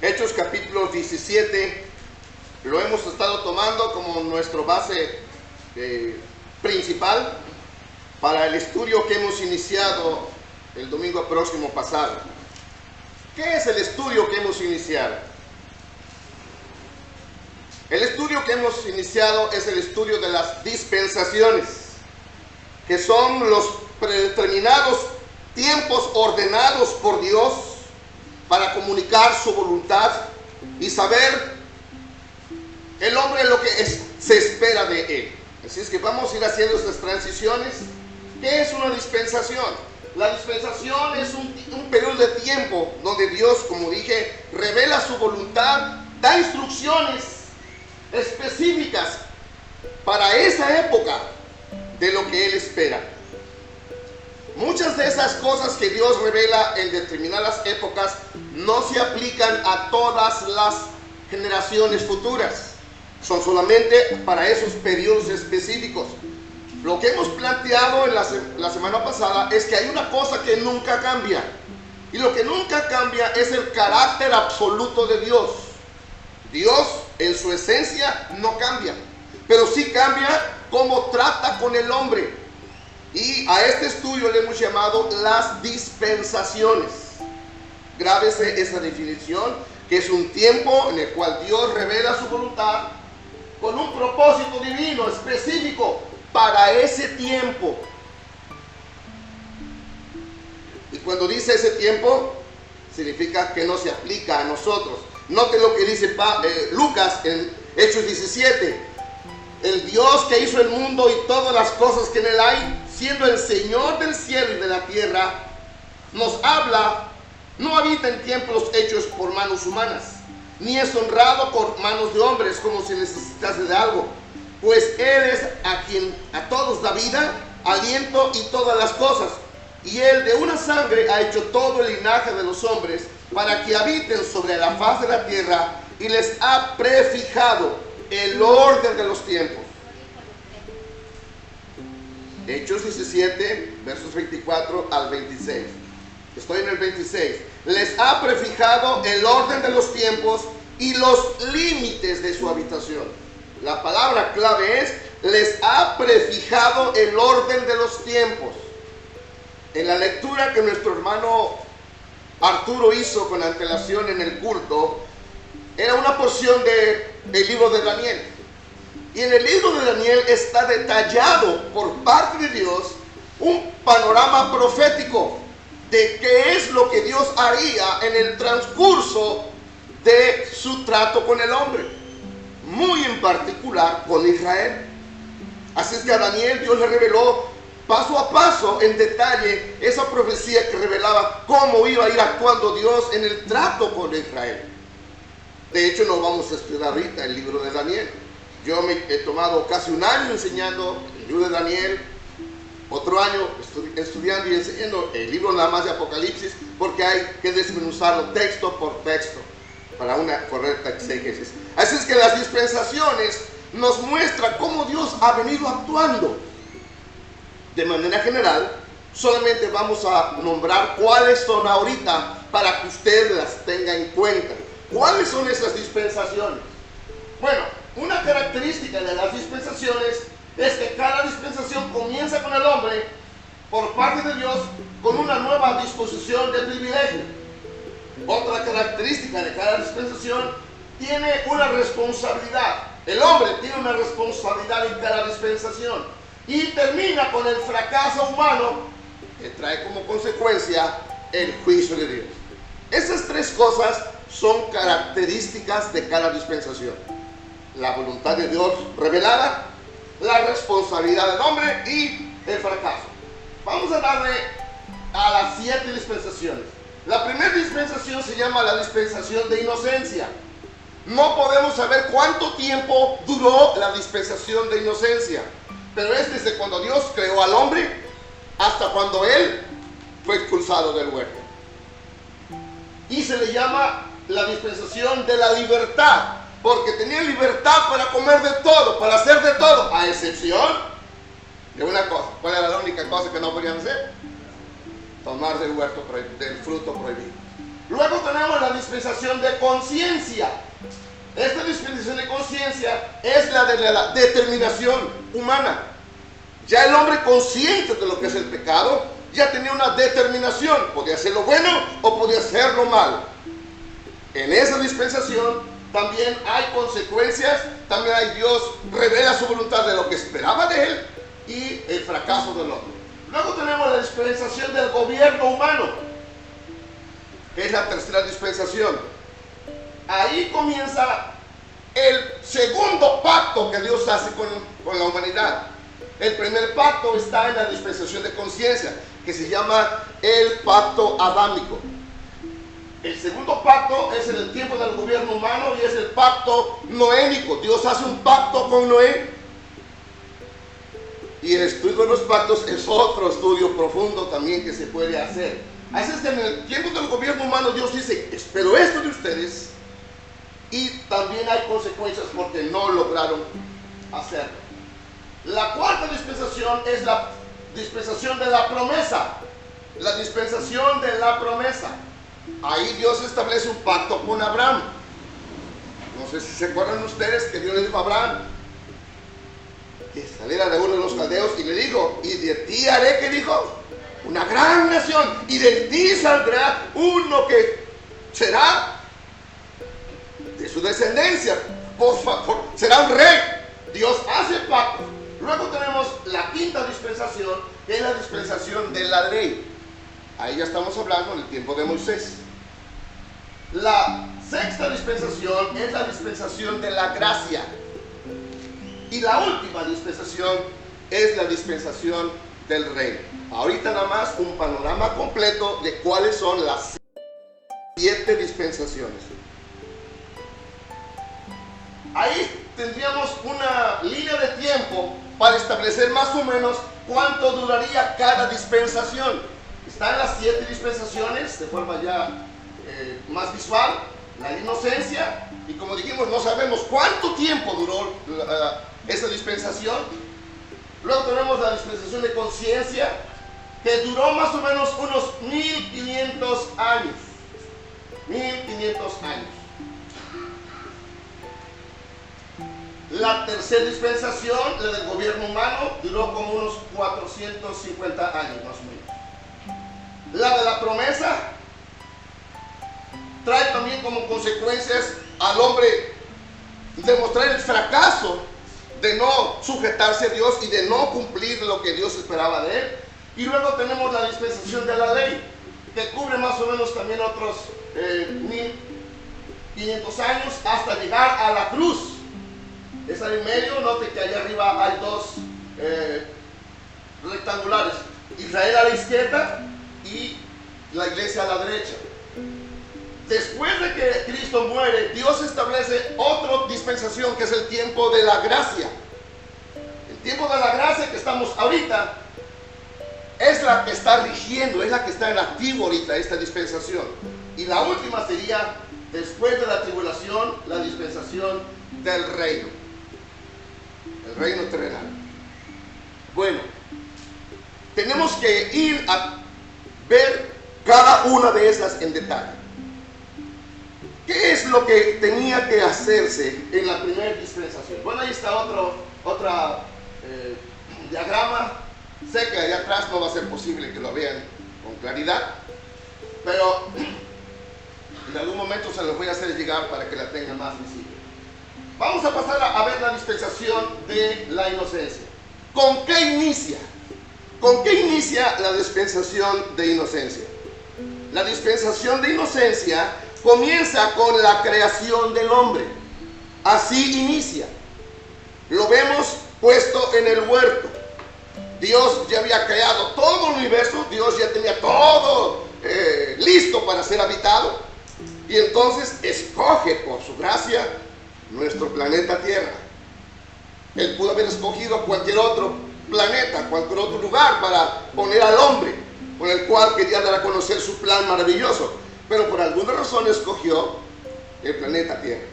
Hechos capítulo 17 lo hemos estado tomando como nuestra base principal para el estudio que hemos iniciado el domingo próximo pasado. ¿Qué es el estudio que hemos iniciado? El estudio que hemos iniciado es el estudio de las dispensaciones, que son los predeterminados tiempos ordenados por Dios para comunicar su voluntad y saber el hombre lo que se espera de él. Así es que vamos a ir haciendo estas transiciones. ¿Qué es una dispensación? La dispensación es un periodo de tiempo donde Dios, como dije, revela su voluntad, da instrucciones específicas para esa época de lo que Él espera. Muchas de esas cosas que Dios revela en determinadas épocas no se aplican a todas las generaciones futuras. Son solamente para esos periodos específicos. Lo que hemos planteado en la semana pasada es que hay una cosa que nunca cambia. Y lo que nunca cambia es el carácter absoluto de Dios. Dios en su esencia no cambia, pero sí cambia cómo trata con el hombre. Y a este estudio le hemos llamado las dispensaciones. Grábese esa definición, que es un tiempo en el cual Dios revela su voluntad con un propósito divino específico para ese tiempo. Y cuando dice ese tiempo, significa que no se aplica a nosotros. Note lo que dice Lucas en Hechos 17. El Dios que hizo el mundo y todas las cosas que en él hay, siendo el Señor del cielo y de la tierra, nos habla, no habita en templos hechos por manos humanas, ni es honrado por manos de hombres como si necesitase de algo, pues Él es a quien a todos da vida, aliento y todas las cosas, y Él de una sangre ha hecho todo el linaje de los hombres para que habiten sobre la faz de la tierra, y les ha prefijado el orden de los tiempos. Hechos 17, versos 24 al 26. Estoy en el 26. Les ha prefijado el orden de los tiempos y los límites de su habitación. La palabra clave es, les ha prefijado el orden de los tiempos. En la lectura que nuestro hermano Arturo hizo con antelación en el culto, era una porción del libro de Daniel. Y en el libro de Daniel está detallado por parte de Dios un panorama profético de qué es lo que Dios haría en el transcurso de su trato con el hombre, muy en particular con Israel. Así es que a Daniel Dios le reveló paso a paso, en detalle, esa profecía que revelaba cómo iba a ir actuando Dios en el trato con Israel. De hecho, no vamos a estudiar ahorita el libro de Daniel. Yo me he tomado casi un año enseñando el libro de Daniel, otro año estudiando y enseñando el libro nada más de Apocalipsis, porque hay que desmenuzarlo texto por texto para una correcta exégesis. Así es que las dispensaciones nos muestran cómo Dios ha venido actuando de manera general Solamente vamos a nombrar cuáles son ahorita para que usted las tenga en cuenta. ¿Cuáles son esas dispensaciones? Bueno, una característica de las dispensaciones es que cada dispensación comienza con el hombre, por parte de Dios, con una nueva disposición de privilegio. Otra característica de cada dispensación tiene una responsabilidad. El hombre tiene una responsabilidad en cada dispensación. Y termina con el fracaso humano que trae como consecuencia el juicio de Dios. Esas tres cosas son características de cada dispensación: la voluntad de Dios revelada, la responsabilidad del hombre y el fracaso. Vamos a darle a las 7 dispensaciones. La primera dispensación se llama la dispensación de inocencia. No podemos saber cuánto tiempo duró la dispensación de inocencia, pero es desde cuando Dios creó al hombre hasta cuando él fue expulsado del huerto. Y se le llama la dispensación de la libertad, porque tenían libertad para comer de todo, para hacer de todo, a excepción de una cosa. ¿Cuál era la única cosa que no podían hacer? Tomar del huerto, del fruto prohibido. Luego tenemos la dispensación de conciencia. Esta dispensación de conciencia es la de la determinación humana. Ya el hombre, consciente de lo que es el pecado, ya tenía una determinación. Podía hacer lo bueno o podía hacer lo malo. En esa dispensación también hay consecuencias. También hay Dios revela su voluntad de lo que esperaba de él y el fracaso del hombre. Luego tenemos la dispensación del gobierno humano, que es la tercera dispensación. Ahí comienza el segundo pacto que Dios hace con la humanidad. El primer pacto está en la dispensación de conciencia, que se llama el pacto adámico. El segundo pacto es en el tiempo del gobierno humano y es el pacto noénico. Dios hace un pacto con Noé. Y el estudio de los pactos es otro estudio profundo también que se puede hacer. Así es que en el tiempo del gobierno humano Dios dice: espero esto de ustedes. Y también hay consecuencias porque no lograron hacerlo. La cuarta dispensación es la dispensación de la promesa. La dispensación de la promesa. Ahí Dios establece un pacto con Abraham. No sé si se acuerdan ustedes que Dios le dijo a Abraham que saliera de uno de los caldeos y le dijo: y de ti haré, que dijo, una gran nación, y de ti saldrá uno que será de su descendencia, por favor, será un rey. Dios hace pacto. Luego tenemos la quinta dispensación, que es la dispensación de la ley. Ahí ya estamos hablando en el tiempo de Moisés. La sexta dispensación es la dispensación de la gracia. Y la última dispensación es la dispensación del reino. Ahorita nada más un panorama completo de cuáles son las 7 dispensaciones. Ahí tendríamos una línea de tiempo para establecer más o menos cuánto duraría cada dispensación. Están las 7 dispensaciones de forma ya más visual. La inocencia, y como dijimos, no sabemos cuánto tiempo duró esa dispensación. Luego tenemos la dispensación de conciencia, que duró más o menos unos 1500 años. 1500 años. La tercera dispensación, la del gobierno humano, duró como unos 450 años más o menos. La de la promesa trae también como consecuencias al hombre demostrar el fracaso de no sujetarse a Dios y de no cumplir lo que Dios esperaba de él. Y luego tenemos la dispensación de la ley, que cubre más o menos también otros 1500 años hasta llegar a la cruz. Es ahí en medio. Note que allá arriba hay dos rectangulares: Israel a la izquierda y la iglesia a la derecha. Después de que Cristo muere, Dios establece otra dispensación, que es el tiempo de la gracia. El tiempo de la gracia que estamos ahorita es la que está rigiendo, es la que está en activo ahorita, esta dispensación. Y la última sería, después de la tribulación, la dispensación del reino. El reino terrenal. Bueno, tenemos que ir a ver cada una de esas en detalle. ¿Qué es lo que tenía que hacerse en la primera dispensación? Bueno, ahí está otro diagrama. Sé que allá atrás no va a ser posible que lo vean con claridad, pero en algún momento se los voy a hacer llegar para que la tengan más visible. Vamos a pasar a ver la dispensación de la inocencia. ¿Con qué inicia? ¿Con qué inicia la dispensación de inocencia? La dispensación de inocencia comienza con la creación del hombre. Así inicia. Lo vemos puesto en el huerto. Dios ya había creado todo el universo, Dios ya tenía todo listo para ser habitado, y entonces escoge por su gracia nuestro planeta Tierra. Él pudo haber escogido cualquier otro planeta, cualquier otro lugar para poner al hombre, con el cual quería dar a conocer su plan maravilloso, pero por alguna razón escogió el planeta Tierra.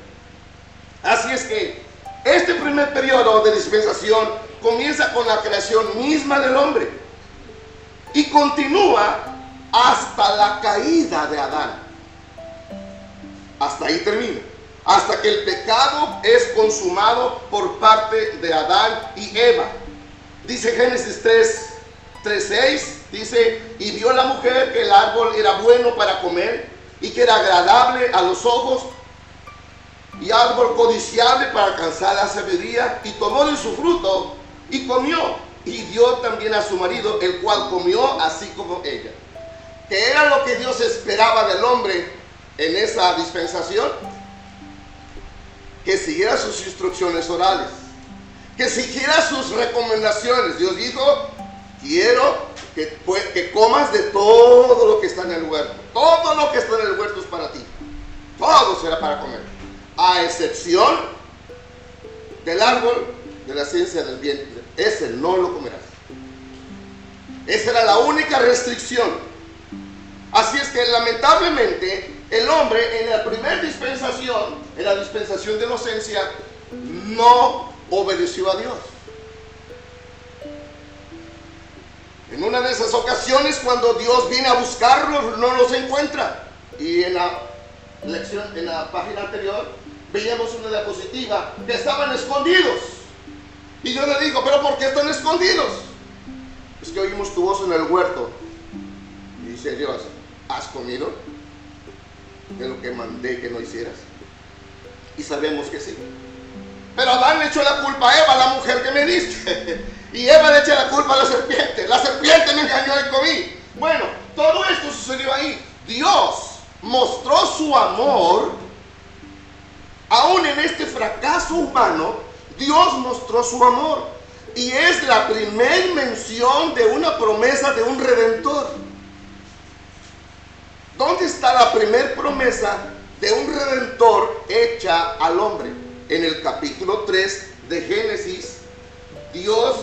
Así es que este primer periodo de dispensación comienza con la creación misma del hombre y continúa hasta la caída de Adán. Hasta ahí termina. Hasta que el pecado es consumado por parte de Adán y Eva. Dice Génesis 3:6, dice: y vio la mujer que el árbol era bueno para comer y que era agradable a los ojos y árbol codiciable para alcanzar la sabiduría, y tomó de su fruto y comió, y dio también a su marido, el cual comió así como ella. ¿Qué era lo que Dios esperaba del hombre en esa dispensación? Que siguiera sus instrucciones orales, que siguiera sus recomendaciones. Dios dijo: quiero que comas de todo lo que está en el huerto. Todo lo que está en el huerto es para ti. Todo será para comer, a excepción del árbol de la ciencia del bien. Ese no lo comerás. Esa era la única restricción. Así es que lamentablemente el hombre en la primera dispensación, en la dispensación de inocencia, no obedeció a Dios. En una de esas ocasiones, cuando Dios viene a buscarlos, no los encuentra. Y en la lección, en la página anterior, veíamos una diapositiva que estaban escondidos. Y yo le digo: ¿pero por qué están escondidos? Es que oímos tu voz en el huerto. Y dice Dios: ¿has comido de lo que mandé que no hicieras? Y sabemos que sí. Pero Adán le echó la culpa a Eva, la mujer que me diste. Y Eva le echa la culpa a la serpiente. La serpiente me engañó y comí. Bueno, todo esto sucedió ahí. Dios mostró su amor. Aún en este fracaso humano, Dios mostró su amor. Y es la primer mención de una promesa de un redentor. ¿Dónde está la primer promesa de un redentor hecha al hombre? En el capítulo 3 de Génesis, Dios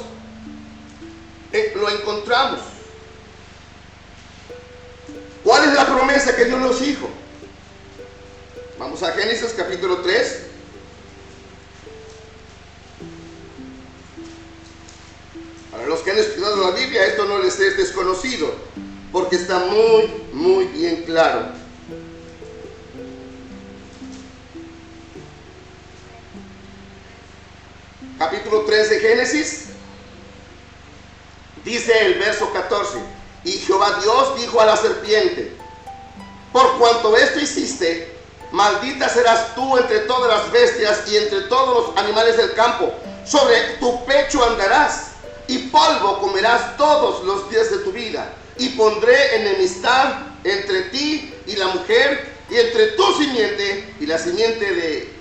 lo encontramos. ¿Cuál es la promesa que Dios nos dijo? Vamos a Génesis capítulo 3. Para los que han estudiado la Biblia, esto no les es desconocido, porque está muy bien claro. Capítulo 3 de Génesis, dice el verso 14: y Jehová Dios dijo a la serpiente: por cuanto esto hiciste, maldita serás tú entre todas las bestias y entre todos los animales del campo. Sobre tu pecho andarás, y polvo comerás todos los días de tu vida. Y pondré enemistad entre ti y la mujer, y entre tu simiente y la simiente de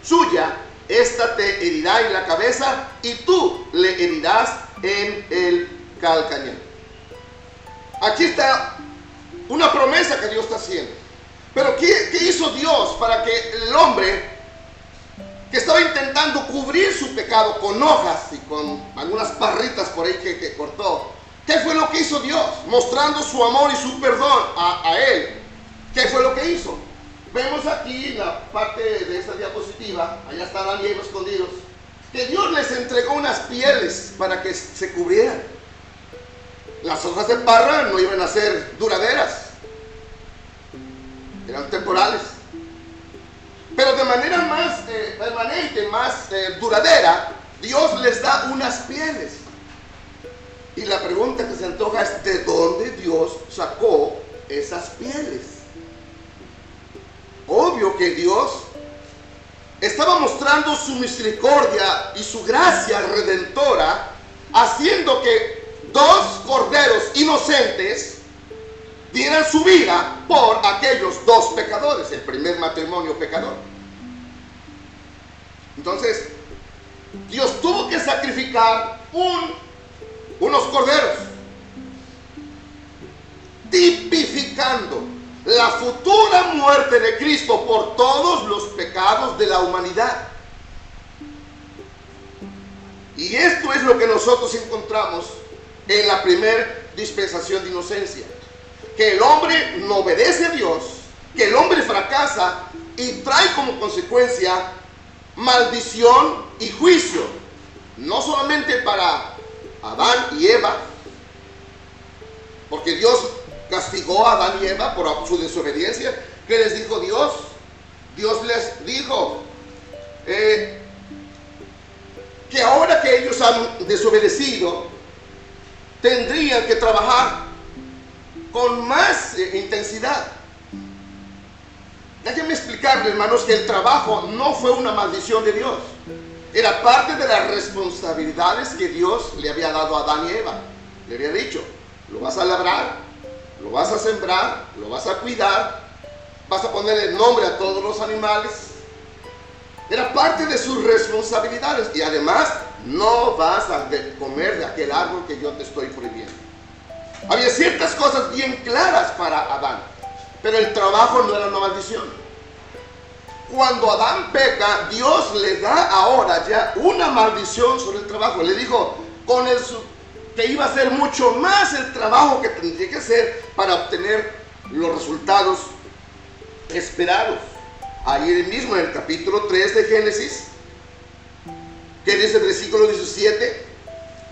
suya. Esta te herirá en la cabeza, y tú le herirás en el calcañar. Aquí está una promesa que Dios está haciendo. Pero ¿qué hizo Dios para que el hombre, que estaba intentando cubrir su pecado con hojas y con algunas parritas por ahí que cortó, qué fue lo que hizo Dios? Mostrando su amor y su perdón a él. ¿Qué fue lo que hizo? Vemos aquí en la parte de esta diapositiva, allá están Adán y Eva escondidos, que Dios les entregó unas pieles para que se cubrieran. Las hojas de parra no iban a ser duraderas, eran temporales. Pero de manera más permanente, más duradera, Dios les da unas pieles. Y la pregunta que se antoja es: ¿de dónde Dios sacó esas pieles? Obvio que Dios estaba mostrando su misericordia y su gracia redentora, haciendo que dos corderos inocentes dieran su vida por aquellos dos pecadores, el primer matrimonio pecador. Entonces, Dios tuvo que sacrificar unos corderos, tipificando la futura muerte de Cristo por todos los pecados de la humanidad. Y esto es lo que nosotros encontramos en la primera dispensación de inocencia: que el hombre no obedece a Dios, que el hombre fracasa y trae como consecuencia maldición y juicio, no solamente para Adán y Eva, porque Dios castigó a Adán y Eva por su desobediencia. ¿Qué les dijo Dios? Dios les dijo que ahora que ellos han desobedecido, tendrían que trabajar con más intensidad. Déjenme explicarles, hermanos, que el trabajo no fue una maldición de Dios. Era parte de las responsabilidades que Dios le había dado a Adán y Eva. Le había dicho: lo vas a labrar, lo vas a sembrar, lo vas a cuidar, vas a ponerle nombre a todos los animales. Era parte de sus responsabilidades. Y además, no vas a comer de aquel árbol que yo te estoy prohibiendo. Había ciertas cosas bien claras para Adán, pero el trabajo no era una maldición. Cuando Adán peca, Dios le da ahora ya una maldición sobre el trabajo. Le dijo que iba a ser mucho más el trabajo que tendría que hacer para obtener los resultados esperados. Ahí mismo en el capítulo 3 de Génesis, que dice el versículo 17: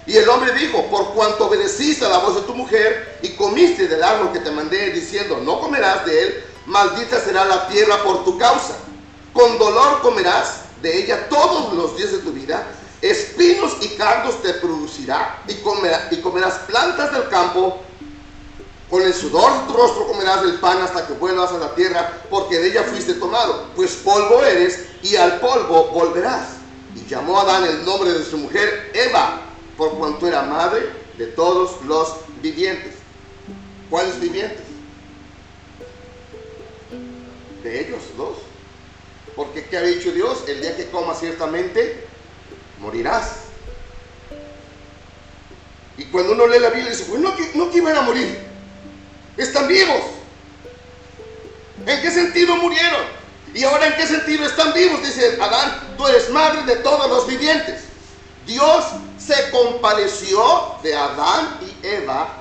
y el hombre dijo: por cuanto obedeciste a la voz de tu mujer y comiste del árbol que te mandé diciendo: no comerás de él, maldita será la tierra por tu causa. Con dolor comerás de ella todos los días de tu vida, espinos y cardos te producirá, y comerás plantas del campo. Con el sudor de tu rostro comerás el pan hasta que vuelvas a la tierra, porque de ella fuiste tomado, pues polvo eres y al polvo volverás. Y llamó a Adán el nombre de su mujer Eva, por cuanto era madre de todos los vivientes. ¿Cuáles vivientes? De ellos dos. Porque ¿qué ha dicho Dios? El día que comas ciertamente morirás. Y cuando uno lee la Biblia dice: pues no que iban a morir, están vivos. ¿En qué sentido murieron? Y ahora ¿en qué sentido están vivos? Dice Adán: tú eres madre de todos los vivientes. Dios se compadeció de Adán y Eva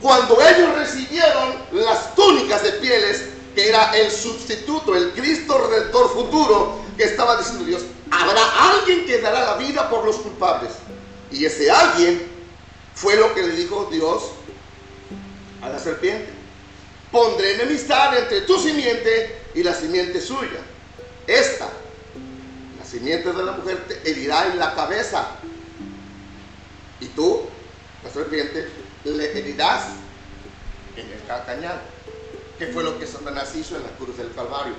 cuando ellos recibieron las túnicas de pieles, que era el sustituto, el Cristo Redentor futuro, que estaba diciendo Dios: habrá alguien que dará la vida por los culpables. Y ese alguien fue lo que le dijo Dios a la serpiente: pondré enemistad entre tu simiente y la simiente suya. Esta, la simiente de la mujer, te herirá en la cabeza, y tú, la serpiente, le herirás en el calcañar. ¿Qué fue lo que Satanás hizo en la cruz del Calvario?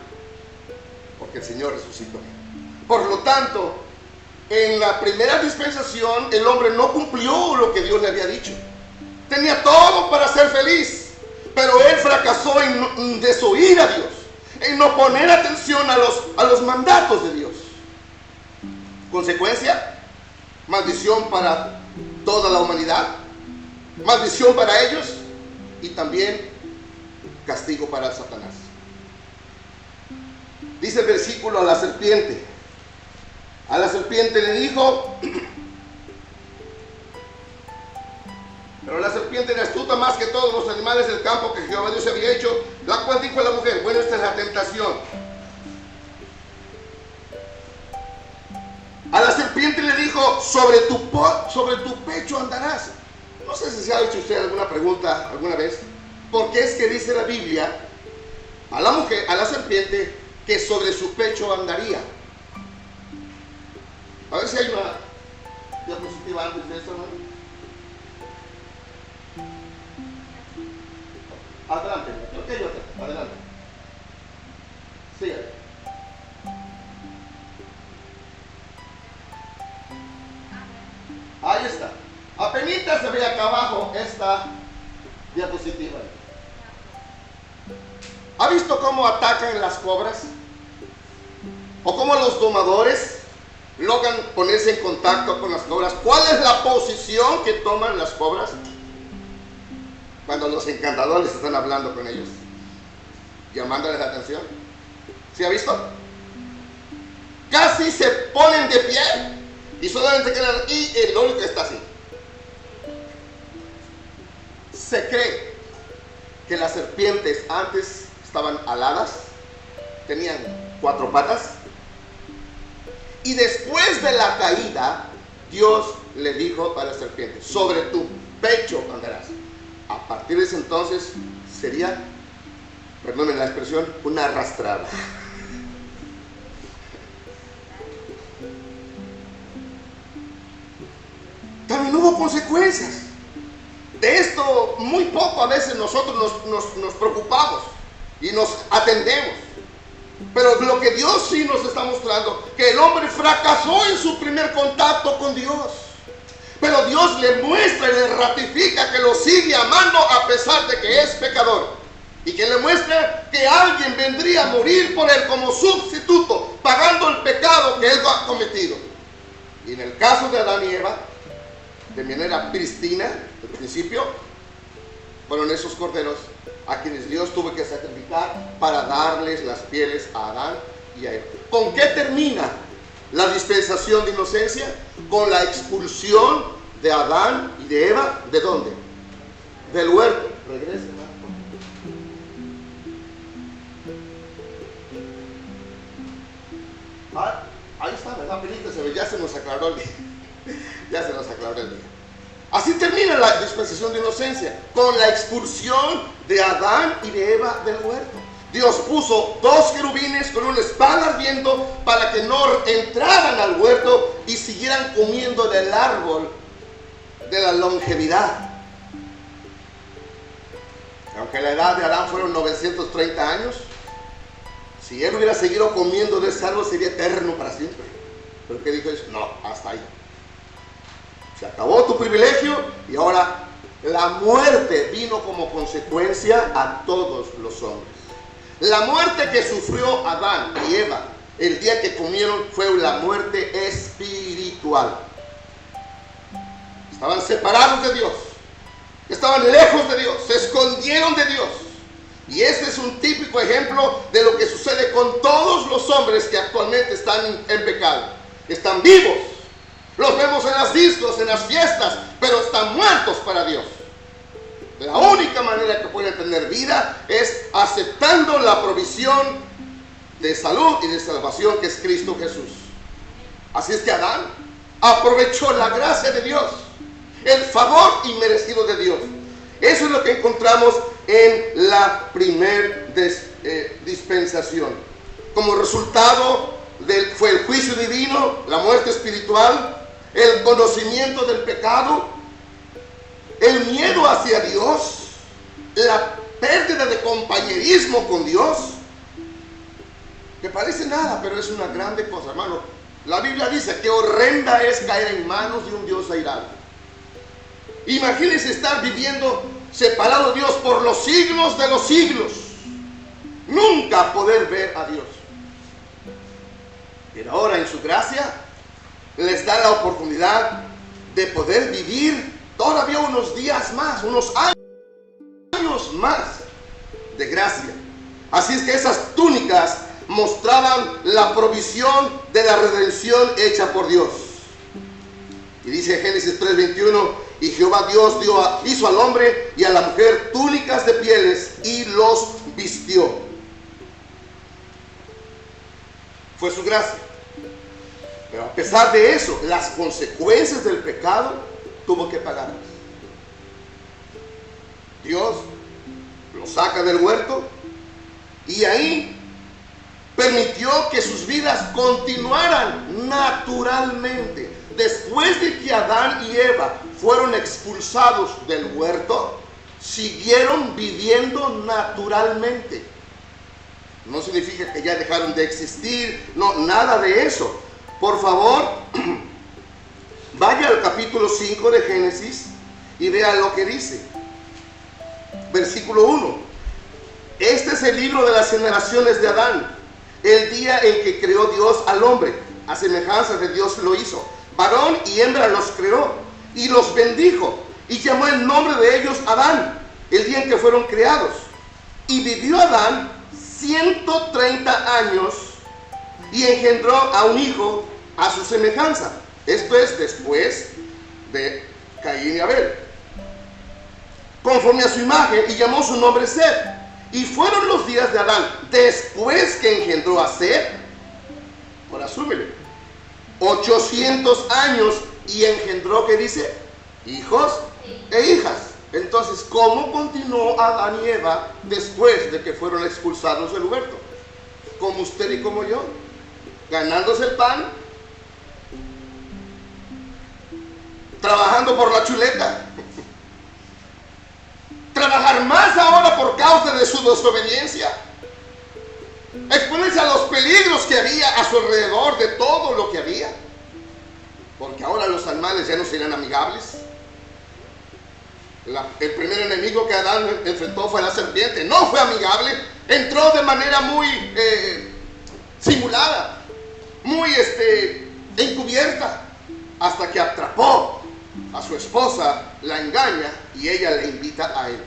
Porque el Señor resucitó. Por lo tanto, en la primera dispensación el hombre no cumplió lo que Dios le había dicho. Tenía todo para ser feliz, pero él fracasó en desoír a Dios, en no poner atención a los mandatos de Dios. Consecuencia: maldición para toda la humanidad, maldición para ellos, y también castigo para Satanás. Dice el versículo: a la serpiente le dijo, pero la serpiente era astuta más que todos los animales del campo que Jehová Dios había hecho, la cual dijo a la mujer: bueno, esta es la tentación. A la serpiente le dijo: sobre tu pecho andarás. No No sé si se ha hecho usted alguna pregunta alguna vez. ¿Por qué es que dice la Biblia a la mujer, a la serpiente, que sobre su pecho andaría? A ver si hay una diapositiva antes de esto, ¿no? Adelante, creo que hay otra. Adelante. Sigue. Ahí está. Apenitas se ve acá abajo esta diapositiva. ¿Ha visto cómo atacan las cobras? ¿O cómo los domadores logran ponerse en contacto con las cobras? ¿Cuál es la posición que toman las cobras cuando los encantadores están hablando con ellos, llamándoles la atención? ¿Sí ha visto? Casi se ponen de pie y solamente quedan, y el único está así. Se cree que las serpientes antes estaban aladas, tenían 4 patas, y después de la caída Dios le dijo a la serpiente: sobre tu pecho andarás. A partir de ese entonces sería, perdónenme la expresión, una arrastrada. También hubo consecuencias. De esto muy poco a veces nosotros nos preocupamos y nos atendemos. Pero lo que Dios sí nos está mostrando, que el hombre fracasó en su primer contacto con Dios. Pero Dios le muestra y le ratifica que lo sigue amando a pesar de que es pecador. Y que le muestra que alguien vendría a morir por él como sustituto, pagando el pecado que él ha cometido. Y en el caso de Adán y Eva, de manera prístina, al principio, fueron esos corderos a quienes Dios tuvo que sacrificar para darles las pieles a Adán y a Eva. ¿Con qué termina la dispensación de inocencia? Con la expulsión de Adán y de Eva. ¿De dónde? Del huerto. Regresa. Ahí está, ¿verdad? Ya se nos aclaró el día. Ya se nos aclaró el día. Así termina la dispensación de inocencia, con la expulsión de Adán y de Eva del huerto. Dios puso 2 querubines con una espada ardiendo para que no entraran al huerto y siguieran comiendo del árbol de la longevidad. Aunque la edad de Adán fueron 930 años, si él hubiera seguido comiendo de ese árbol sería eterno para siempre. ¿Pero qué dijo Dios? No, hasta ahí. Se acabó tu privilegio y ahora la muerte vino como consecuencia a todos los hombres. La muerte que sufrió Adán y Eva el día que comieron fue la muerte espiritual. Estaban separados de Dios, estaban lejos de Dios, se escondieron de Dios. Y este es un típico ejemplo de lo que sucede con todos los hombres que actualmente están en pecado. Están vivos, los vemos en las discos, en las fiestas, pero están muertos para Dios. La única manera que pueden tener vida es aceptando la provisión de salud y de salvación que es Cristo Jesús. Así es que Adán aprovechó la gracia de Dios, el favor inmerecido de Dios. Eso es lo que encontramos en la primer dispensación. Como resultado fue el juicio divino, la muerte espiritual, el conocimiento del pecado, el miedo hacia Dios, la pérdida de compañerismo con Dios, que parece nada, pero es una grande cosa, hermano. La Biblia dice que horrenda es caer en manos de un Dios airado. Imagínense estar viviendo separado de Dios por los siglos de los siglos, nunca poder ver a Dios. Pero ahora en su gracia les da la oportunidad de poder vivir todavía unos días más, unos años más de gracia. Así es que esas túnicas mostraban la provisión de la redención hecha por Dios. Y dice Génesis 3:21, y Jehová Dios hizo al hombre y a la mujer túnicas de pieles y los vistió. Fue su gracia. Pero a pesar de eso, las consecuencias del pecado tuvo que pagarlas. Dios los saca del huerto y ahí permitió que sus vidas continuaran naturalmente. Después de que Adán y Eva fueron expulsados del huerto, siguieron viviendo naturalmente. No significa que ya dejaron de existir, no, nada de eso. Por favor, vaya al capítulo 5 de Génesis y vea lo que dice. Versículo 1. Este es el libro de las generaciones de Adán, el día en que creó Dios al hombre. A semejanza de Dios lo hizo. Varón y hembra los creó y los bendijo y llamó el nombre de ellos Adán, el día en que fueron creados. Y vivió Adán 130 años y engendró a un hijo a su semejanza. Esto es después de Caín y Abel, conforme a su imagen, y llamó su nombre Set. Y fueron los días de Adán después que engendró a Set, ahora súbele, 800 años, y engendró, ¿qué dice? Hijos e hijas. Entonces, ¿cómo continuó Adán y Eva después de que fueron expulsados del huerto? Como usted y como yo, ganándose el pan, trabajando por la chuleta, trabajar más ahora por causa de su desobediencia, exponerse a los peligros que había a su alrededor, de todo lo que había, porque ahora los animales ya no serían amigables. El primer enemigo que Adán enfrentó fue la serpiente. No fue amigable, entró de manera muy simulada, muy encubierta, hasta que atrapó a su esposa, la engaña y ella le invita a él.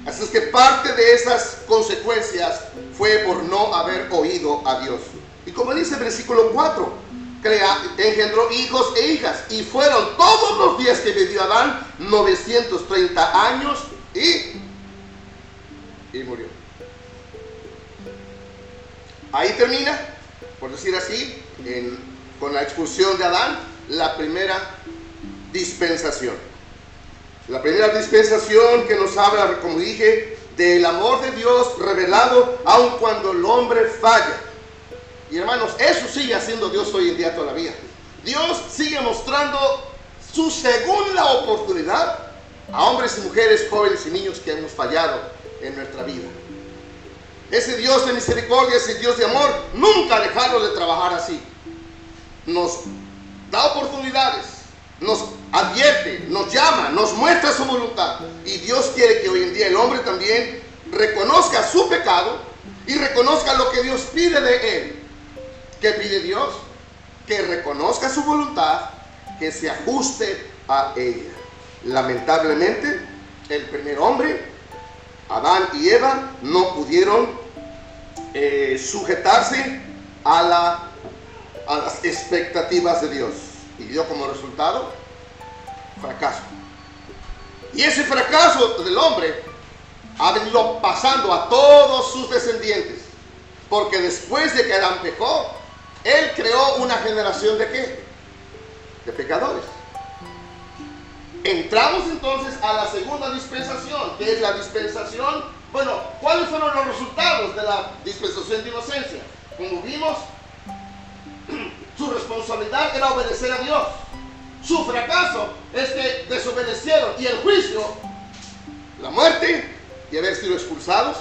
Así es que parte de esas consecuencias fue por no haber oído a Dios. Y como dice el versículo 4, engendró hijos e hijas, y fueron todos los días que vivió Adán 930 años y murió. Ahí termina, por decir así, con la expulsión de Adán, la primera dispensación. La primera dispensación que nos habla, como dije, del amor de Dios revelado aun cuando el hombre falla. Y hermanos, eso sigue haciendo Dios hoy en día todavía. Dios sigue mostrando su segunda oportunidad a hombres y mujeres, jóvenes y niños que hemos fallado en nuestra vida. Ese Dios de misericordia, ese Dios de amor, nunca ha dejado de trabajar así. Nos da oportunidades, nos advierte, nos llama, nos muestra su voluntad. Y Dios quiere que hoy en día el hombre también reconozca su pecado y reconozca lo que Dios pide de él. ¿Qué pide Dios? Que reconozca su voluntad, que se ajuste a ella. Lamentablemente, el primer hombre, Adán y Eva, no pudieron sujetarse a las expectativas de Dios. Y dio como resultado fracaso. Y ese fracaso del hombre ha venido pasando a todos sus descendientes. Porque después de que Adán pecó, él creó una generación ¿de qué? De pecadores. Entramos entonces a la segunda dispensación, que es la dispensación. Bueno, ¿cuáles fueron los resultados de la dispensación de inocencia? Como vimos, su responsabilidad era obedecer a Dios. Su fracaso es que desobedecieron, y el juicio, la muerte y haber sido expulsados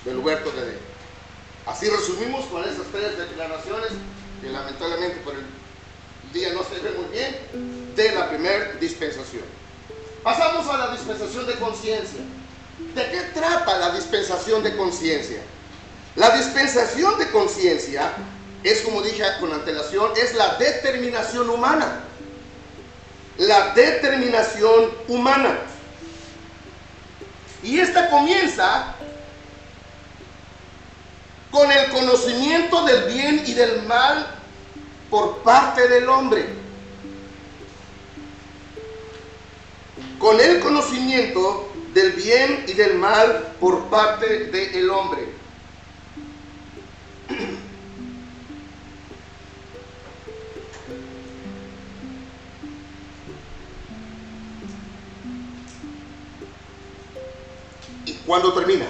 del huerto de Edén. Así resumimos con esas tres declaraciones que lamentablemente por el día no se ve muy bien, de la primera dispensación. Pasamos a la dispensación de conciencia. ¿De qué trata la dispensación de conciencia? La dispensación de conciencia es, como dije con antelación, es la determinación humana. La determinación humana. Y esta comienza con el conocimiento del bien y del mal por parte del hombre. Con el conocimiento del bien y del mal por parte del hombre. ¿Cuándo termina?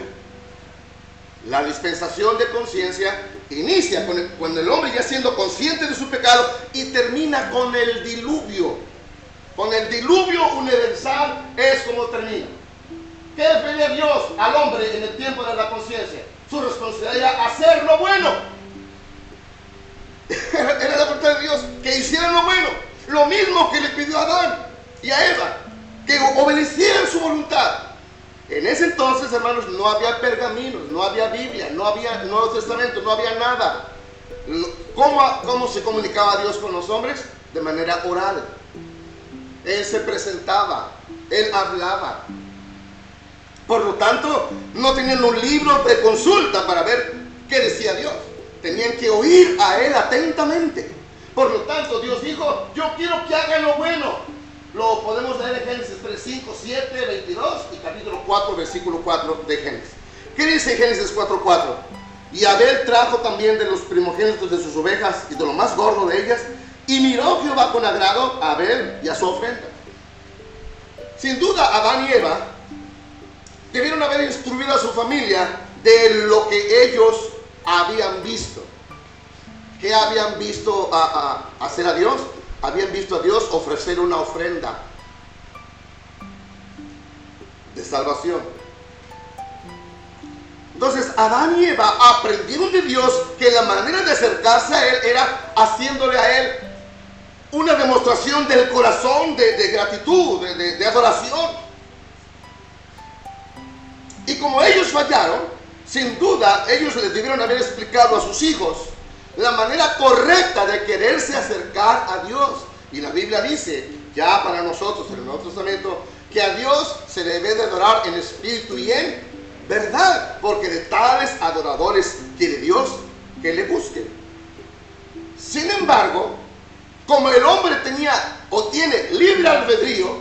La dispensación de conciencia inicia con el hombre ya siendo consciente de su pecado y termina con el diluvio. Con el diluvio universal es como termina. ¿Qué pedía Dios al hombre en el tiempo de la conciencia? Su responsabilidad, hacer lo bueno. Era la voluntad de Dios, que hicieran lo bueno. Lo mismo que le pidió a Adán y a Eva, que obedecieran su voluntad. En ese entonces, hermanos, no había pergaminos, no había Biblia, no había Nuevo Testamento, no había nada. ¿Cómo se comunicaba Dios con los hombres? De manera oral. Él se presentaba, Él hablaba. Por lo tanto, no tenían un libro de consulta para ver qué decía Dios. Tenían que oír a Él atentamente. Por lo tanto, Dios dijo, yo quiero que hagan lo bueno. Lo podemos leer en Génesis 3, 5, 7, 22 y capítulo 4, versículo 4 de Génesis. ¿Qué dice Génesis 4, 4? Y Abel trajo también de los primogénitos de sus ovejas y de lo más gordo de ellas, y miró Jehová con agrado a Abel y a su ofrenda. Sin duda, Adán y Eva debieron haber instruido a su familia de lo que ellos habían visto. ¿Qué habían visto hacer a Dios? Habían visto a Dios ofrecer una ofrenda de salvación. Entonces Adán y Eva aprendieron de Dios que la manera de acercarse a Él era haciéndole a Él una demostración del corazón de gratitud, de adoración. Y como ellos fallaron, sin duda ellos les debieron haber explicado a sus hijos la manera correcta de quererse acercar a Dios. Y la Biblia dice, ya para nosotros en el Nuevo Testamento, que a Dios se debe de adorar en espíritu y en verdad, porque de tales adoradores quiere Dios que le busquen. Sin embargo, como el hombre tenía o tiene libre albedrío,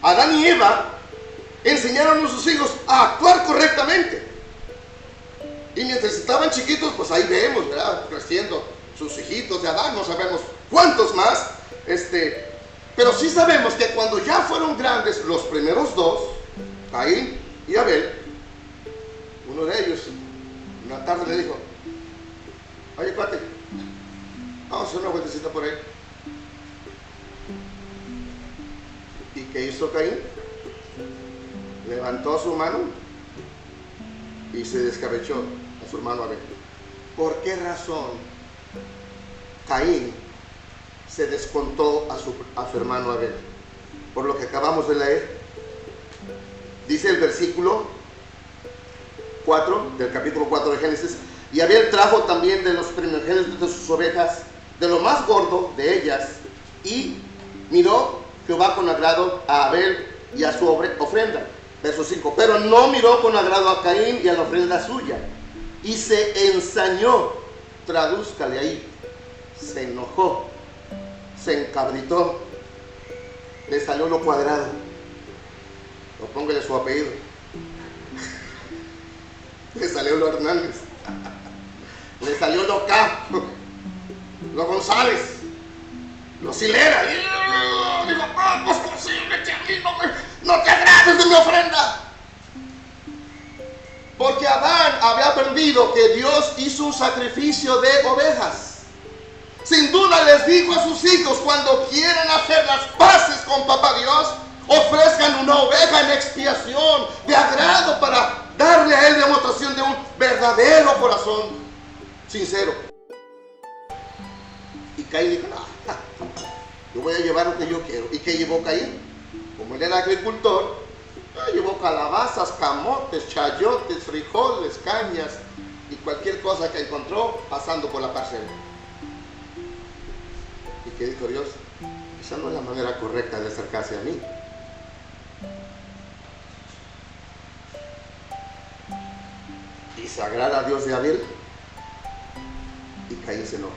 Adán y Eva enseñaron a sus hijos a actuar correctamente. Y mientras estaban chiquitos, pues ahí vemos, ¿verdad? Creciendo sus hijitos de Adán, no sabemos cuántos más. Pero sí sabemos que cuando ya fueron grandes, los primeros dos, Caín y Abel, uno de ellos, una tarde le dijo, oye, cuate, vamos a hacer una vueltecita por ahí. ¿Y qué hizo Caín? Levantó su mano y se descabechó a su hermano Abel. ¿Por qué razón Caín se descontó a su hermano Abel? Por lo que acabamos de leer. Dice el versículo 4 del capítulo 4 de Génesis, y Abel trajo también de los primogénitos de sus ovejas, de lo más gordo de ellas, y miró Jehová con agrado a Abel y a su ofrenda. Verso 5, pero no miró con agrado a Caín y a la ofrenda suya, y se ensañó. Tradúzcale ahí, se enojó, se encabritó, le salió lo cuadrado, o póngale su apellido, le salió lo Hernández, le salió lo K, lo González, lo Silera. Digo, ¿cómo es posible que a mí no te agrades de mi ofrenda? Porque Adán había aprendido que Dios hizo un sacrificio de ovejas. Sin duda les dijo a sus hijos, cuando quieran hacer las paces con papá Dios, ofrezcan una oveja en expiación, de agrado, para darle a Él demostración de un verdadero corazón sincero. Y Caín dijo, no, yo voy a llevar lo que yo quiero. ¿Y qué llevó Caín? Como él era agricultor, llevó calabazas, camotes, chayotes, frijoles, cañas y cualquier cosa que encontró pasando por la parcela. ¿Y qué dijo Dios? Esa no es la manera correcta de acercarse a mí. Y se agrada a Dios de Abel, y Caín se enoja.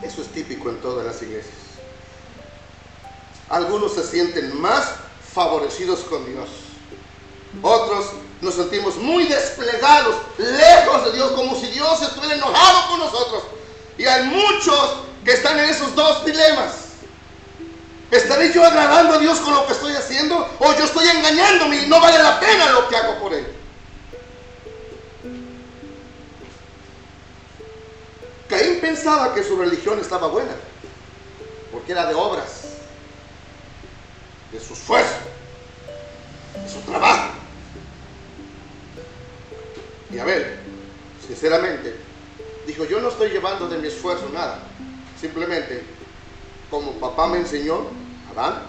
Eso es típico en todas las iglesias. Algunos se sienten más favorecidos con Dios. Otros nos sentimos muy desplegados, lejos de Dios, como si Dios estuviera enojado con nosotros. Y hay muchos que están en esos dos dilemas. ¿Estaré yo agradando a Dios con lo que estoy haciendo? ¿O yo estoy engañándome y no vale la pena lo que hago por Él? Caín pensaba que su religión estaba buena, porque era de obras, de su esfuerzo, de su trabajo. Y Abel, sinceramente, dijo: yo no estoy llevando de mi esfuerzo nada. Simplemente, como papá me enseñó, Adán,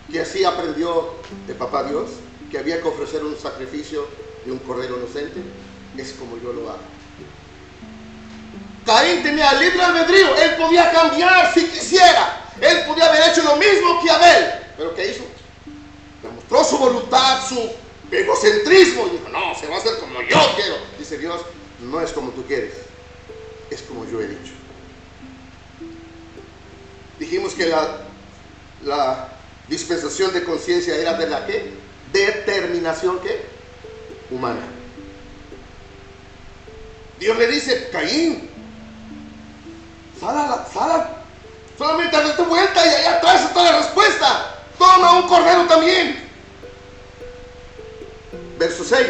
que así aprendió de papá Dios, que había que ofrecer un sacrificio de un cordero inocente, es como yo lo hago. Caín tenía libre albedrío, él podía cambiar si quisiera, él podía haber hecho lo mismo que Abel, pero ¿qué hizo? Demostró su voluntad, su egocentrismo, y dijo: no, se va a hacer como yo quiero. Dice Dios: no es como tú quieres, es como yo he dicho. Dijimos que la dispensación de conciencia era de la ¿qué? Determinación ¿qué? Humana. Dios le dice: Caín, sal, solamente date vuelta y allá atrás está la respuesta. Toma un cordero también. Verso 6.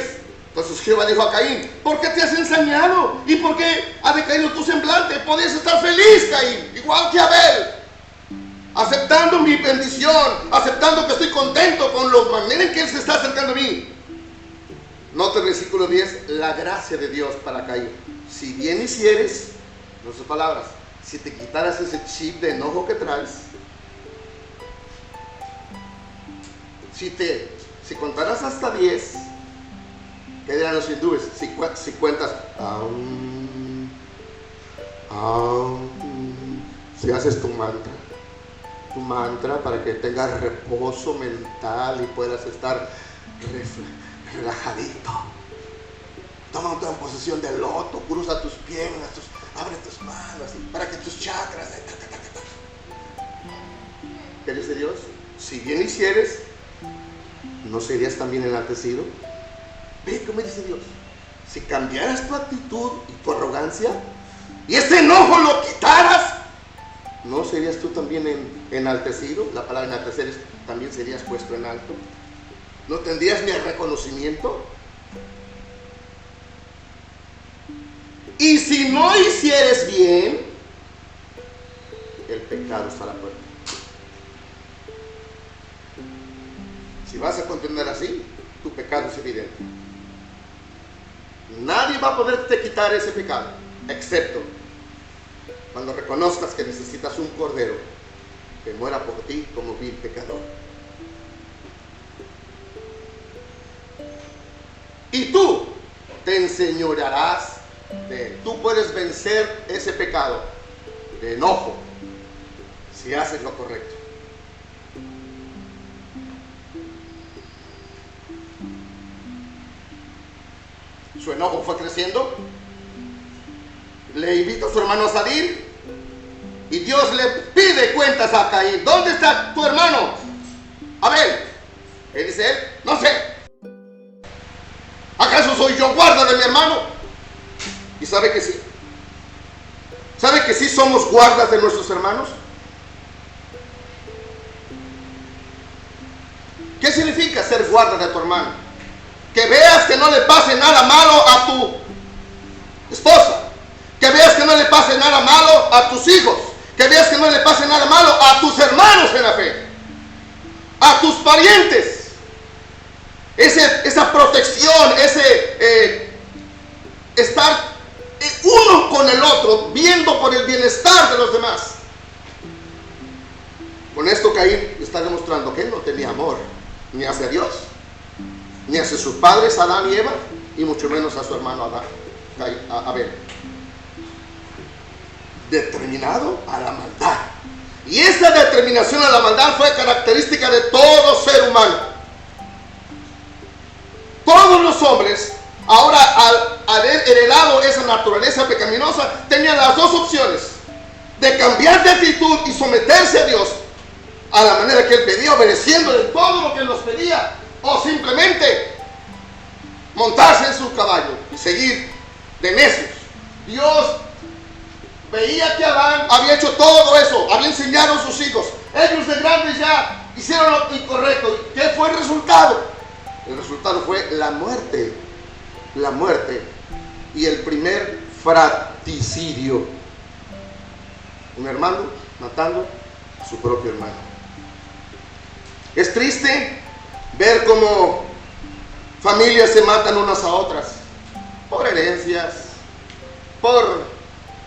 Entonces Jehová dijo a Caín: ¿por qué te has ensañado? ¿Y por qué ha decaído tu semblante? Podías estar feliz, Caín, igual que Abel, aceptando mi bendición, aceptando que estoy contento con la manera en que Él se está acercando a mí. Nota el versículo 10, la gracia de Dios para Caín. Si bien hicieres, en otras palabras, si te quitaras ese chip de enojo que traes, si contaras hasta 10, ¿qué dirán los hindúes? Si cuentas, si haces tu mantra para que tengas reposo mental y puedas estar relajadito. Toma una posición de loto, cruza tus piernas, abre tus manos para que tus chakras. ¿Qué dice Dios? Si bien hicieres, ¿no serías también enaltecido? Ve cómo dice Dios: si cambiaras tu actitud y tu arrogancia y este enojo lo quitaras, ¿no serías tú también enaltecido? La palabra enaltecer es también serías puesto en alto. ¿No tendrías ni el reconocimiento? Y si no hicieres bien, el pecado está a la puerta. Si vas a continuar así, tu pecado es evidente. Nadie va a poderte quitar ese pecado, excepto cuando reconozcas que necesitas un cordero que muera por ti como vil pecador. Y tú te enseñorearás de él. Tú puedes vencer ese pecado de enojo si haces lo correcto. Su enojo fue creciendo. Le invita a su hermano a salir y Dios le pide cuentas a Caín. ¿Dónde está tu hermano Abel? ¿Qué dice él? No sé. ¿Acaso soy yo guarda de mi hermano? Y sabe que sí. ¿Sabe que sí somos guardas de nuestros hermanos? ¿Qué significa ser guarda de tu hermano? Que veas que no le pase nada malo a tu esposa. Que veas que no le pase nada malo a tus hijos. Que veas que no le pase nada malo a tus hermanos en la fe. A tus parientes. Esa protección, estar uno con el otro, viendo por el bienestar de los demás. Con esto Caín está demostrando que él no tenía amor, ni hacia Dios, ni hacia sus padres Adán y Eva, y mucho menos a su hermano Abel. Determinado a la maldad. Y esta determinación a la maldad fue característica de todo ser humano. Todos los hombres, ahora al haber heredado esa naturaleza pecaminosa, tenían las dos opciones: de cambiar de actitud y someterse a Dios a la manera que Él pedía, obedeciéndole todo lo que Él nos pedía, o simplemente montarse en su caballo y seguir de necios. Dios veía que Adán había hecho todo eso, había enseñado a sus hijos, Ellos de grandes ya hicieron lo incorrecto. ¿Qué fue el resultado? El resultado fue la muerte. La muerte y el primer fratricidio. Un hermano matando a su propio hermano. Es triste ver cómo familias se matan unas a otras por herencias, por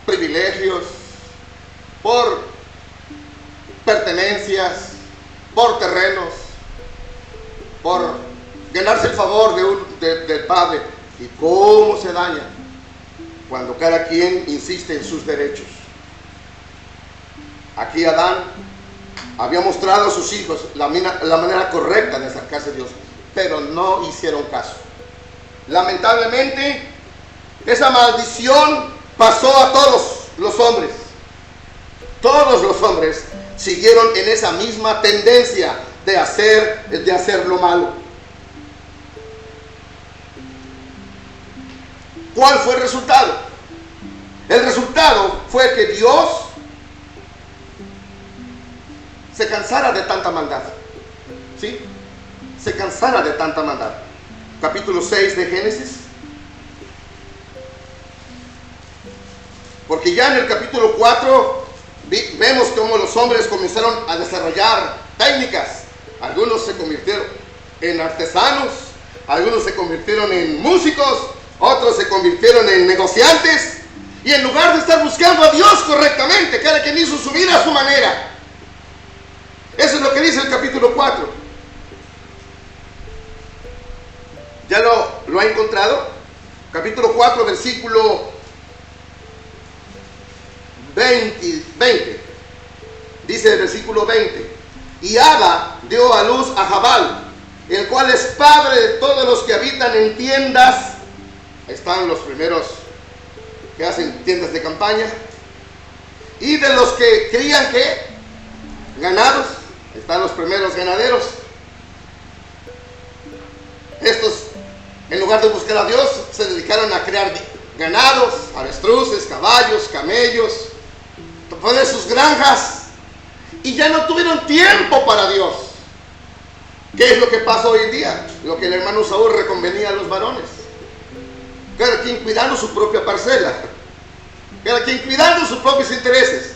privilegios, por pertenencias, por terrenos, por ganarse el favor del padre. ¿Y cómo se daña? Cuando cada quien insiste en sus derechos. Aquí Adán había mostrado a sus hijos la manera correcta de acercarse a Dios, pero no hicieron caso. Lamentablemente, esa maldición pasó a todos los hombres. Todos los hombres siguieron en esa misma tendencia de hacer lo malo. ¿Cuál fue el resultado? El resultado fue que Dios se cansara de tanta maldad. ¿Sí? Se cansara de tanta maldad. Capítulo 6 de Génesis. Porque ya en el capítulo 4 vemos cómo los hombres comenzaron a desarrollar técnicas. Algunos se convirtieron en artesanos, algunos se convirtieron en músicos, otros se convirtieron en negociantes. Y en lugar de estar buscando a Dios correctamente, cada quien hizo su vida a su manera. Eso es lo que dice el capítulo 4. ¿Ya lo ha encontrado? Capítulo 4, versículo 20. Dice el versículo 20: y Ada dio a luz a Jabal, el cual es padre de todos los que habitan en tiendas. Ahí están los primeros que hacen tiendas de campaña. Y de los que crían, ¿qué? Ganados. Ahí están los primeros ganaderos. Estos, en lugar de buscar a Dios, se dedicaron a crear ganados, avestruces, caballos, camellos, poner sus granjas, y ya no tuvieron tiempo para Dios. ¿Qué es lo que pasa hoy en día? Lo que el hermano Saúl reconvenía a los varones. Cada quien cuidando su propia parcela, cada quien cuidando sus propios intereses.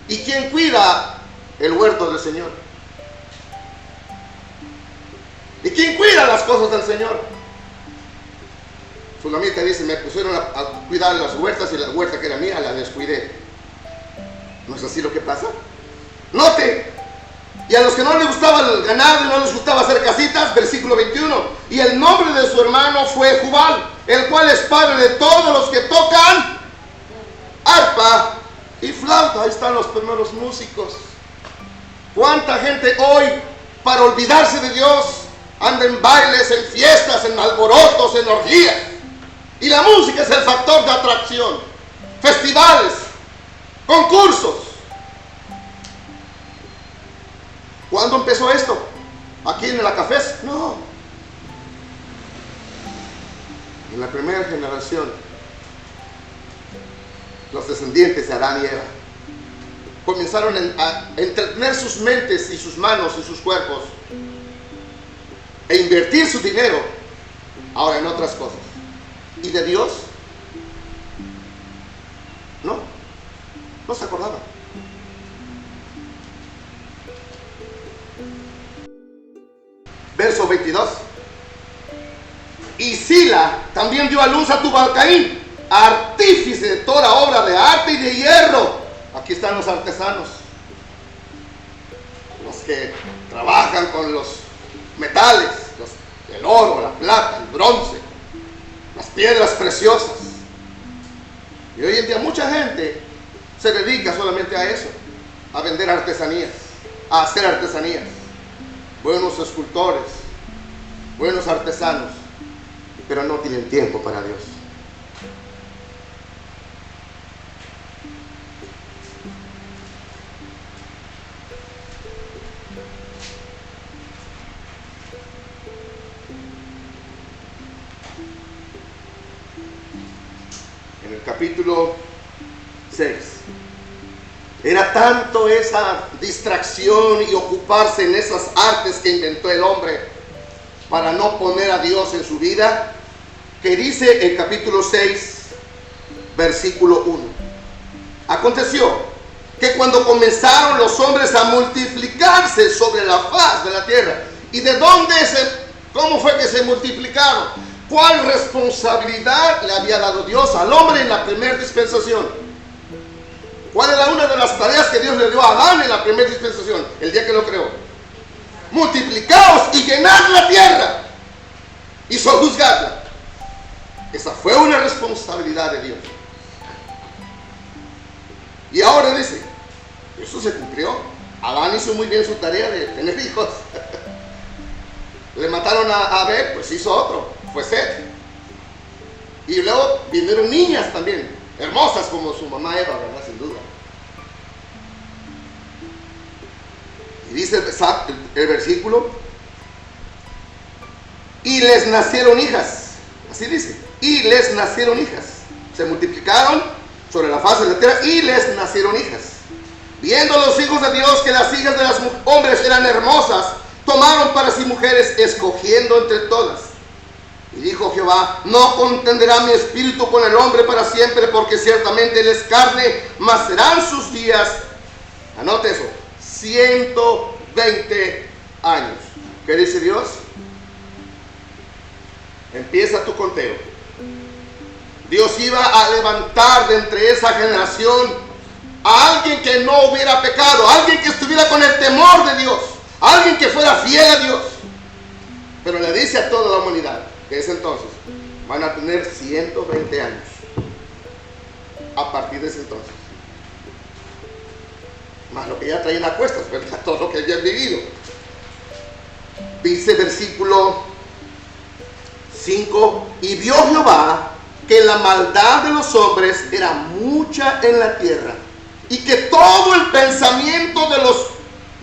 ¿Y quién cuida el huerto del Señor? ¿Y quién cuida las cosas del Señor? Sulamita dice: me pusieron a cuidar las huertas y la huerta que era mía la descuidé. ¿No es así lo que pasa? Note. Y a los que no les gustaba el ganado y no les gustaba hacer casitas, versículo 21: y el nombre de su hermano fue Jubal, el cual es padre de todos los que tocan arpa y flauta. Ahí están los primeros músicos. ¿Cuánta gente hoy, para olvidarse de Dios, anda en bailes, en fiestas, en alborotos, en orgías? Y la música es el factor de atracción. Festivales, concursos. ¿Cuándo empezó esto? ¿Aquí en la Cafés? No. En la primera generación, los descendientes de Adán y Eva comenzaron a entretener sus mentes y sus manos y sus cuerpos e invertir su dinero ahora en otras cosas. ¿Y de Dios? No se acordaban. Verso 22: y Sila también dio a luz a Tubal-Caín, artífice de toda obra de arte y de hierro. Aquí están los artesanos, los que trabajan con los metales, el oro, la plata, el bronce, las piedras preciosas. Y hoy en día mucha gente se dedica solamente a eso, a vender artesanías, a hacer artesanías. Buenos escultores, buenos artesanos, pero no tienen tiempo para Dios. En el capítulo 6, Era tanto esa distracción y ocuparse en esas artes que inventó el hombre para no poner a Dios en su vida, que dice el capítulo 6, versículo 1. Aconteció que cuando comenzaron los hombres a multiplicarse sobre la faz de la tierra, ¿y de dónde cómo fue que se multiplicaron? ¿Cuál responsabilidad le había dado Dios al hombre en la primera dispensación? ¿Cuál era una de las tareas que Dios le dio a Adán en la primera dispensación, el día que lo creó? Multiplicaos y llenad la tierra y sojuzgadla. Esa fue una responsabilidad de Dios. Y ahora dice, eso se cumplió. Adán hizo muy bien su tarea de tener hijos. Le mataron a Abel, pues hizo otro, fue Set. Y luego vinieron niñas también, hermosas como su mamá Eva, ¿verdad? Sin duda. Y dice el versículo, y les nacieron hijas. Así dice, y les nacieron hijas. Se multiplicaron sobre la faz de la tierra y les nacieron hijas. Viendo los hijos de Dios que las hijas de los hombres eran hermosas, tomaron para sí mujeres, escogiendo entre todas. Y dijo Jehová, no contenderá mi espíritu con el hombre para siempre, porque ciertamente él es carne, mas serán sus días, anote eso, 120 años. ¿Qué dice Dios? Empieza tu conteo. Dios iba a levantar de entre esa generación a alguien que no hubiera pecado, alguien que estuviera con el temor de Dios, alguien que fuera fiel a Dios. Pero le dice a toda la humanidad que es entonces, van a tener 120 años a partir de ese entonces. Más lo que ya traían a cuestas, ¿verdad? Todo lo que habían vivido. Dice versículo 5, y vio Jehová que la maldad de los hombres era mucha en la tierra, y que todo el pensamiento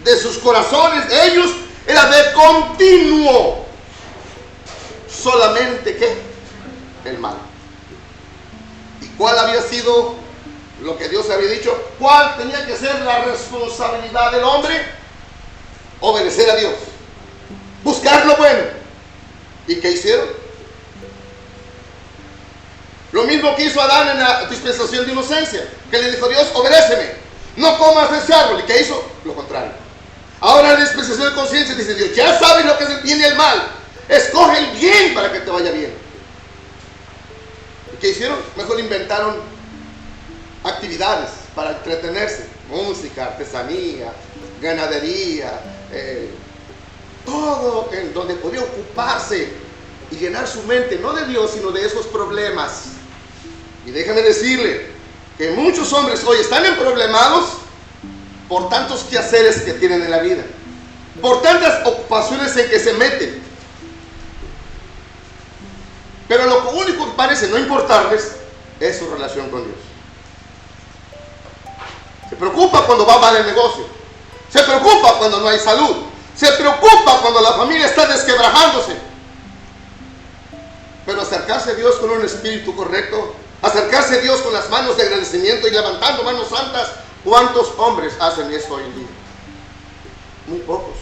de sus corazones, ellos, era de continuo solamente ¿qué? El mal. ¿Y cuál había sido lo que Dios había dicho? ¿Cuál tenía que ser la responsabilidad del hombre? Obedecer a Dios, buscar lo bueno. ¿Y qué hicieron? Lo mismo que hizo Adán en la dispensación de inocencia, que le dijo Dios, obedéceme, no comas de ese árbol. ¿Y qué hizo? Lo contrario. Ahora en la dispensación de conciencia dice Dios, ya sabes lo que es el bien y el mal, escoge el bien para que te vaya bien. ¿Y qué hicieron? Mejor inventaron actividades para entretenerse, música, artesanía, ganadería, todo en donde podía ocuparse y llenar su mente, no de Dios, sino de esos problemas. Y déjame decirle que muchos hombres hoy están emproblemados por tantos quehaceres que tienen en la vida, por tantas ocupaciones en que se meten. Pero lo único que parece no importarles es su relación con Dios. Se preocupa cuando va mal el negocio, se preocupa cuando no hay salud, se preocupa cuando la familia está desquebrajándose. Pero acercarse a Dios con un espíritu correcto, acercarse a Dios con las manos de agradecimiento y levantando manos santas, ¿cuántos hombres hacen eso hoy en día? Muy pocos.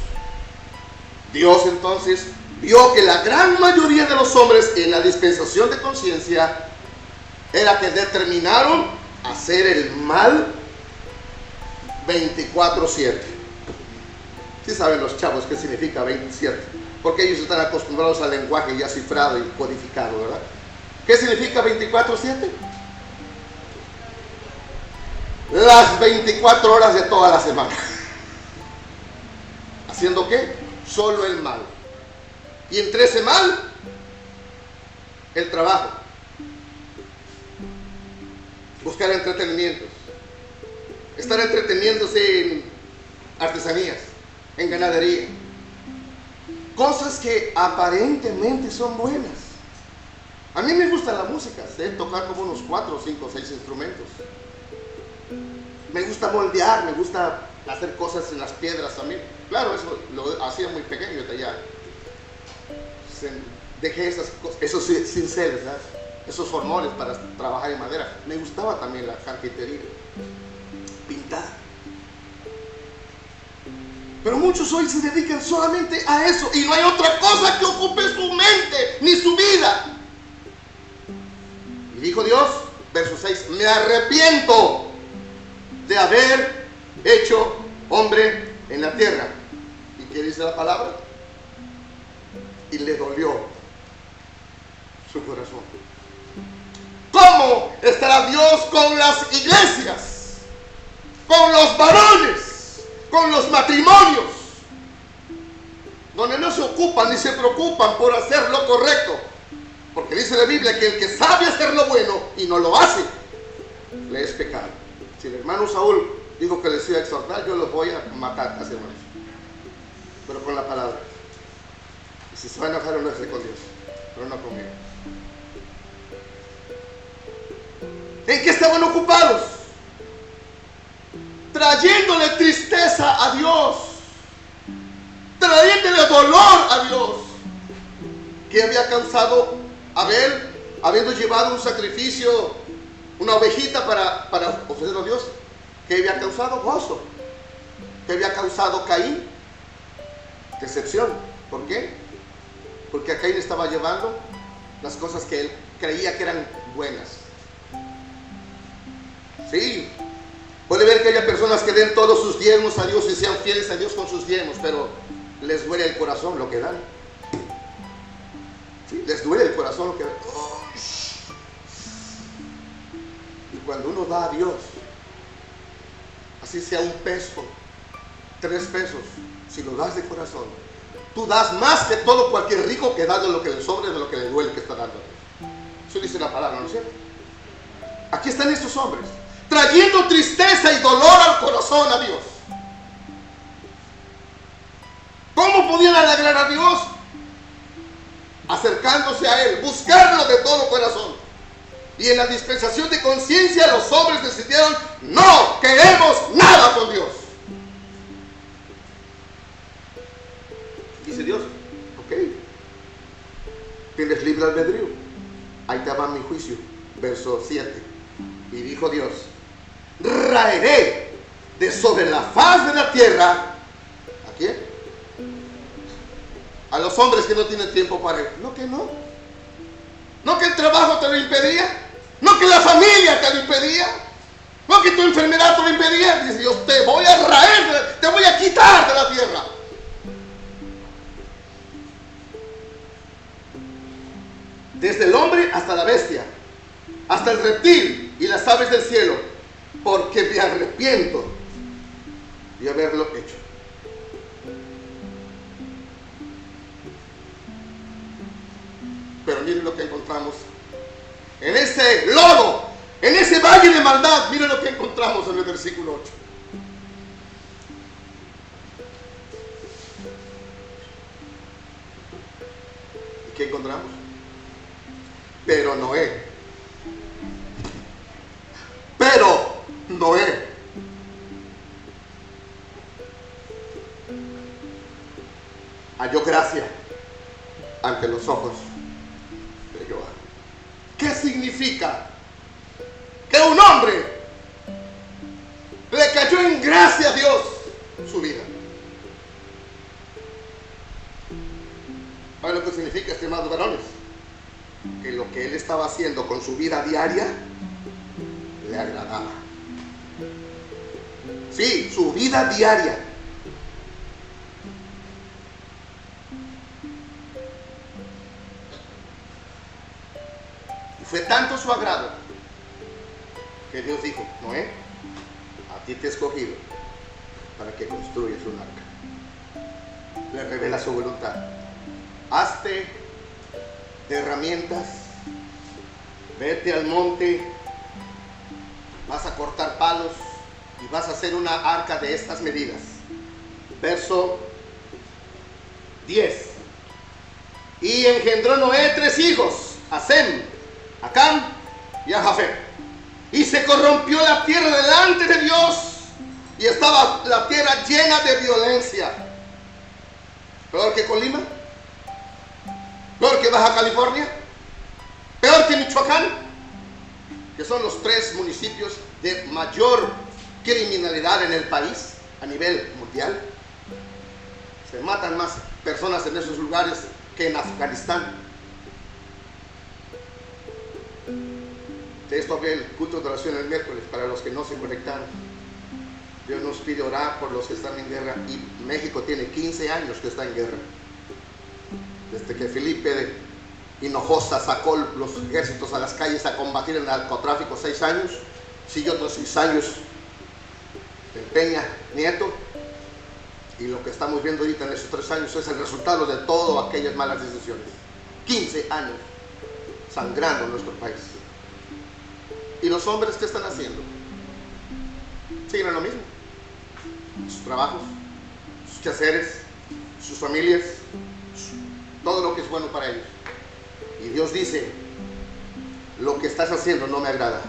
Dios entonces vio que la gran mayoría de los hombres en la dispensación de conciencia era que determinaron hacer el mal 24/7. ¿Sí saben los chavos qué significa 27? Porque ellos están acostumbrados al lenguaje ya cifrado y codificado, ¿verdad? ¿Qué significa 24/7? Las 24 horas de toda la semana. ¿Haciendo qué? Solo el mal. Y entre ese mal, el trabajo. Buscar entretenimientos. Estar entreteniéndose en artesanías, en ganadería. Cosas que aparentemente son buenas. A mí me gusta la música, sé tocar como unos 4, 5, 6 instrumentos. Me gusta moldear, me gusta hacer cosas en las piedras también. Claro, eso lo hacía muy pequeño, ya dejé esos cinceles, ¿verdad? Esos formones para trabajar en madera. Me gustaba también la carpintería, pintar. Pero muchos hoy se dedican solamente a eso y no hay otra cosa que ocupe su mente ni su vida. Y dijo Dios, verso 6, me arrepiento de haber hecho hombre en la tierra. ¿Y qué dice la palabra? Y le dolió su corazón. ¿Cómo estará Dios con las iglesias, con los varones, con los matrimonios, donde no se ocupan ni se preocupan por hacer lo correcto? Porque dice la Biblia que el que sabe hacer lo bueno y no lo hace, le es pecado. Si el hermano Saúl dijo que les iba a exhortar, yo los voy a matar, hacer eso. Pero con la palabra. Y si se va a enojar, no es con Dios, pero no conmigo. ¿En qué estaban ocupados? Trayéndole tristeza a Dios, trayéndole dolor a Dios. ¿Qué había causado Abel, habiendo llevado un sacrificio, una ovejita para ofrecerlo a Dios? ¿Qué había causado? Gozo. ¿Qué había causado Caín? Decepción. ¿Por qué? Porque a Caín estaba llevando las cosas que él creía que eran buenas. Sí, puede ver que haya personas que den todos sus diezmos a Dios y sean fieles a Dios con sus diezmos, pero les duele el corazón lo que dan. Sí, les duele el corazón lo que dan. Y cuando uno da a Dios, así sea un peso, 3 pesos, si lo das de corazón, tú das más que todo cualquier rico que da de lo que le sobre, de lo que le duele que está dando a Dios. Eso dice la palabra, ¿no es cierto? Aquí están estos hombres, trayendo tristeza y dolor al corazón a Dios. ¿Cómo podían alegrar a Dios? Acercándose a Él, buscarlo de todo corazón. Y en la dispensación de conciencia los hombres decidieron, no queremos nada con Dios. Dice Dios, ok, tienes libre albedrío, ahí te va mi juicio. Verso 7, y dijo Dios, raeré de sobre la faz de la tierra, ¿a quién? A los hombres que no tienen tiempo para él. No que no. No que el trabajo te lo impedía. No que la familia te lo impedía. No que tu enfermedad te lo impedía. Dice Dios, te voy a raer, te voy a quitar de la tierra. Desde el hombre hasta la bestia, hasta el reptil y las aves del cielo, porque me arrepiento de haberlo hecho. Pero miren lo que encontramos en ese lodo, en ese valle de maldad. Miren lo que encontramos en el versículo 8. ¿Y qué encontramos? Pero Noé halló gracia ante los ojos de Jehová. ¿Qué significa? Que un hombre le cayó en gracia a Dios su vida. ¿Saben lo que significa, estimados varones? Que lo que él estaba haciendo con su vida diaria le agradaba. Sí, su vida diaria. Y fue tanto su agrado que Dios dijo, Noé, a ti te he escogido para que construyas un arca. Le revela su voluntad. Hazte de herramientas, vete al monte, vas a cortar palos y vas a hacer una arca de estas medidas. Verso 10. Y engendró Noé 3 hijos, a Sem, a Cam y a Jafet. Y se corrompió la tierra delante de Dios, y estaba la tierra llena de violencia. Peor que Colima, peor que Baja California, peor que Michoacán, que son los 3 municipios de mayor criminalidad en el país a nivel mundial. Se matan más personas en esos lugares que en Afganistán. De esto hablé el culto de oración el miércoles, para los que no se conectaron. Dios nos pide orar por los que están en guerra, y México tiene 15 años que está en guerra. Desde que Felipe de Hinojosa sacó los ejércitos a las calles a combatir el narcotráfico, 6 años, sigue otros 6 años en Peña Nieto, y lo que estamos viendo ahorita en esos 3 años es el resultado de todas aquellas malas decisiones. 15 años sangrando en nuestro país. ¿Y los hombres qué están haciendo? Siguen en lo mismo. Sus trabajos, sus quehaceres, sus familias, todo lo que es bueno para ellos. Y Dios dice: lo que estás haciendo no me agrada.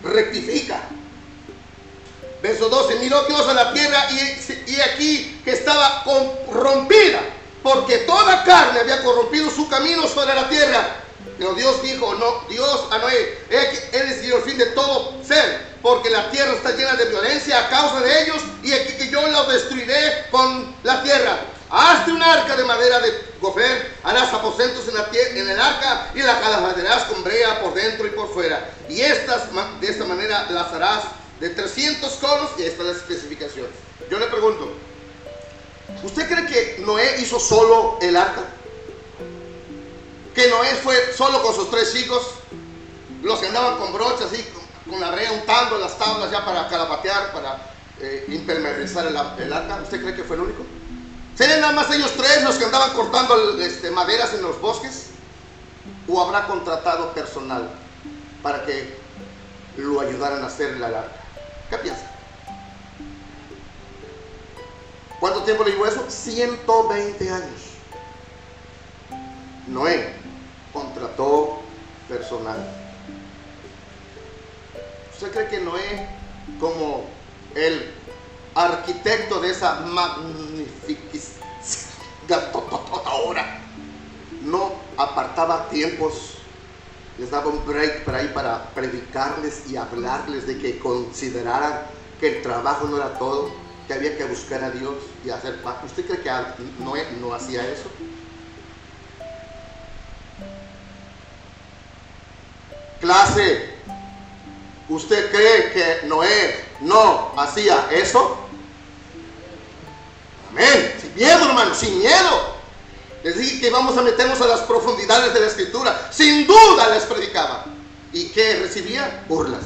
Rectifica. Verso 12: miró Dios a la tierra y aquí que estaba corrompida, porque toda carne había corrompido su camino sobre la tierra. Pero Dios dijo, no, Dios a Noé: eres el fin de todo ser, porque la tierra está llena de violencia a causa de ellos, y aquí que yo los destruiré con la tierra. Hazte un arca de madera de gofer, harás aposentos en el arca, y la calafatearás con brea por dentro y por fuera. Y de esta manera las harás de 300 conos, y esta es la especificación. Yo le pregunto, ¿usted cree que Noé hizo solo el arca? Que Noé fue solo con sus 3 hijos, los que andaban con brochas y con la brea untando las tablas ya para calafatear, para impermeabilizar el arca? ¿Usted cree que fue el único? ¿Serían nada más ellos 3 los que andaban cortando maderas en los bosques? ¿O habrá contratado personal para que lo ayudaran a hacer el arca? ¿Qué piensa? ¿Cuánto tiempo le llevó eso? 120 años. Noé contrató personal. ¿Usted cree que Noé, como el arquitecto de esa magnífica obra, no apartaba tiempos, les daba un break por ahí para predicarles y hablarles de que consideraran que el trabajo no era todo, que había que buscar a Dios y hacer paz? ¿Usted cree que Noé no hacía eso? Clase, ¿usted cree que Noé no hacía eso? Amén. Sin miedo, hermano, sin miedo. Les dije que vamos a meternos a las profundidades de la escritura. Sin duda les predicaba. ¿Y qué recibía? Burlas.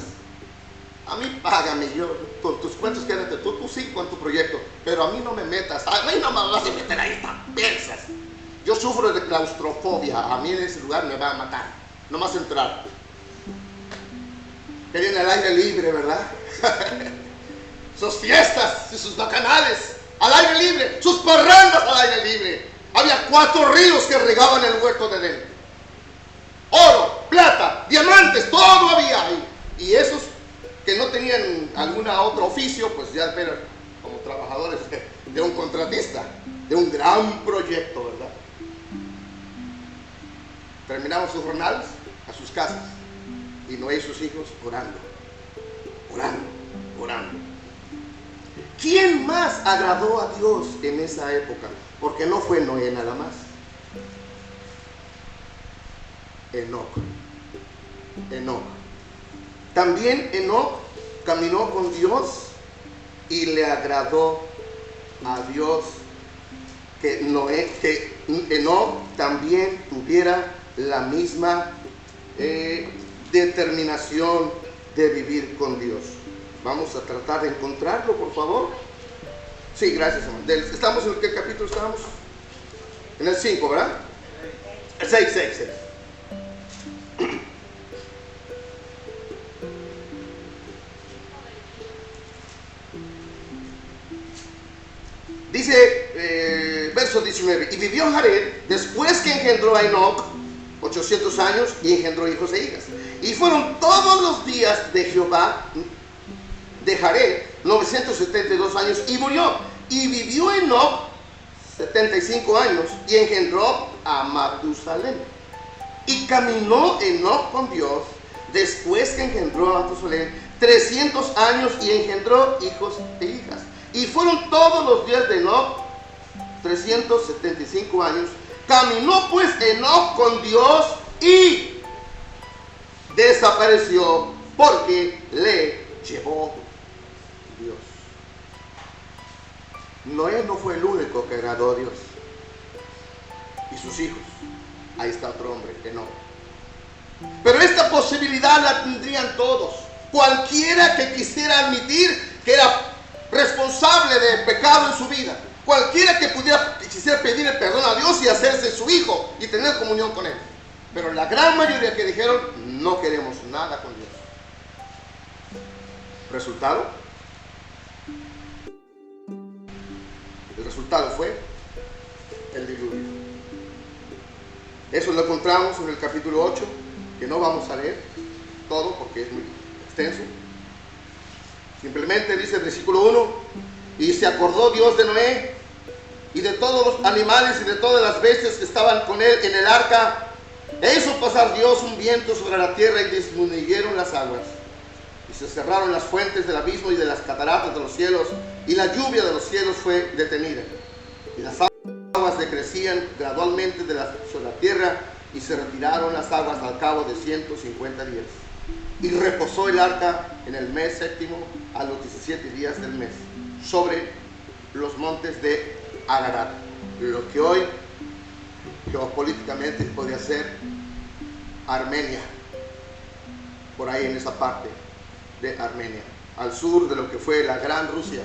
A mí págame, yo con tus cuentos, quédate, tú sí con tu proyecto, pero a mí no me metas, a mí no me vas a meter ahí, piensas. Yo sufro de claustrofobia, a mí en ese lugar me va a matar, no más entrar. Querían el aire libre, ¿verdad? Sus fiestas y sus bacanales al aire libre, sus parrandas al aire libre. Había 4 ríos que regaban el huerto de Edén. Oro, plata, diamantes, todo había ahí. Y esos que no tenían algún otro oficio, pues ya eran como trabajadores de un contratista, de un gran proyecto, ¿verdad? Terminaban sus jornadas a sus casas, y Noé y sus hijos orando, orando, orando. ¿Quién más agradó a Dios en esa época? Porque no fue Noé nada más. Enoc. También Enoc caminó con Dios y le agradó a Dios que Enoc también tuviera la misma determinación de vivir con Dios. Vamos a tratar de encontrarlo, por favor. Sí, gracias, hermano. ¿Estamos en qué capítulo estamos? En el 5, ¿verdad? El 6. Dice, verso 19: y vivió Jared después que engendró a Enoc 800 años y engendró hijos e hijas. Y fueron todos los días de Jehová de Jared 972 años y murió. Y vivió Enoc 75 años y engendró a Matusalén. Y caminó Enoc con Dios después que engendró a Matusalén 300 años y engendró hijos e hijas. Y fueron todos los días de Enoc 375 años. Caminó pues Enoc con Dios y desapareció porque le llevó Dios. Noé no fue el único que agradó a Dios. Y sus hijos. Ahí está otro hombre, Enoc. Pero esta posibilidad la tendrían todos. Cualquiera que quisiera admitir que era responsable de pecado en su vida. Cualquiera que quisiera pedir el perdón a Dios y hacerse su hijo y tener comunión con Él. Pero la gran mayoría que dijeron, no queremos nada con Dios. ¿Resultado? El resultado fue el diluvio. Eso lo encontramos en el capítulo 8, que no vamos a leer todo porque es muy extenso. Simplemente dice el versículo 1, y se acordó Dios de Noé y de todos los animales y de todas las bestias que estaban con él en el arca, e hizo pasar Dios un viento sobre la tierra y disminuyeron las aguas, y se cerraron las fuentes del abismo y de las cataratas de los cielos, y la lluvia de los cielos fue detenida, y las aguas decrecían gradualmente sobre la tierra, y se retiraron las aguas al cabo de 150 días. Y reposó el arca en el mes séptimo a los 17 días del mes sobre los montes de Ararat, lo que hoy geopolíticamente podría ser Armenia, por ahí en esa parte de Armenia, al sur de lo que fue la Gran Rusia,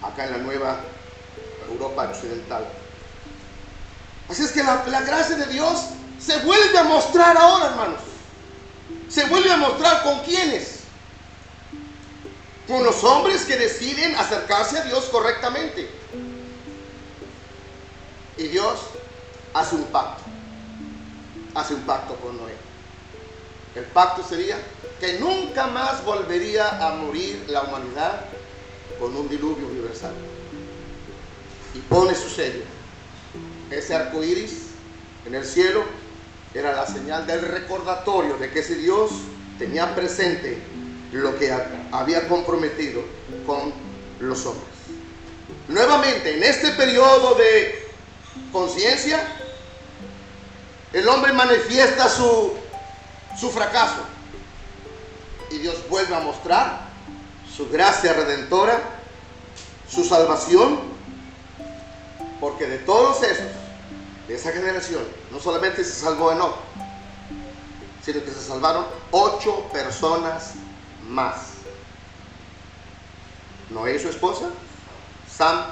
acá en la nueva Europa occidental. Así es que la gracia de Dios se vuelve a mostrar ahora, hermanos. Se vuelve a mostrar con quiénes. Con los hombres que deciden acercarse a Dios correctamente. Y Dios hace un pacto. Hace un pacto con Noé. El pacto sería que nunca más volvería a morir la humanidad con un diluvio universal. Y pone su sello. Ese arco iris en el cielo era la señal del recordatorio de que ese Dios tenía presente lo que había comprometido con los hombres. Nuevamente, en este periodo de conciencia, el hombre manifiesta su fracaso y Dios vuelve a mostrar su gracia redentora, su salvación, porque de todos esos, de esa generación, no solamente se salvó Enoc, sino que se salvaron 8 personas más. Noé y su esposa, Sam,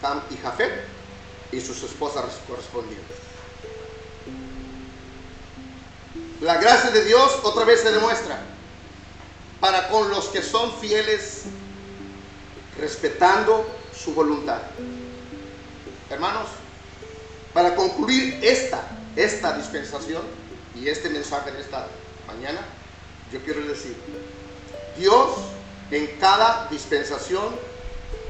Cam y Jafet, y sus esposas correspondientes. La gracia de Dios otra vez se demuestra para con los que son fieles, respetando su voluntad. Hermanos, para concluir esta dispensación y este mensaje de esta mañana, yo quiero decir, Dios en cada dispensación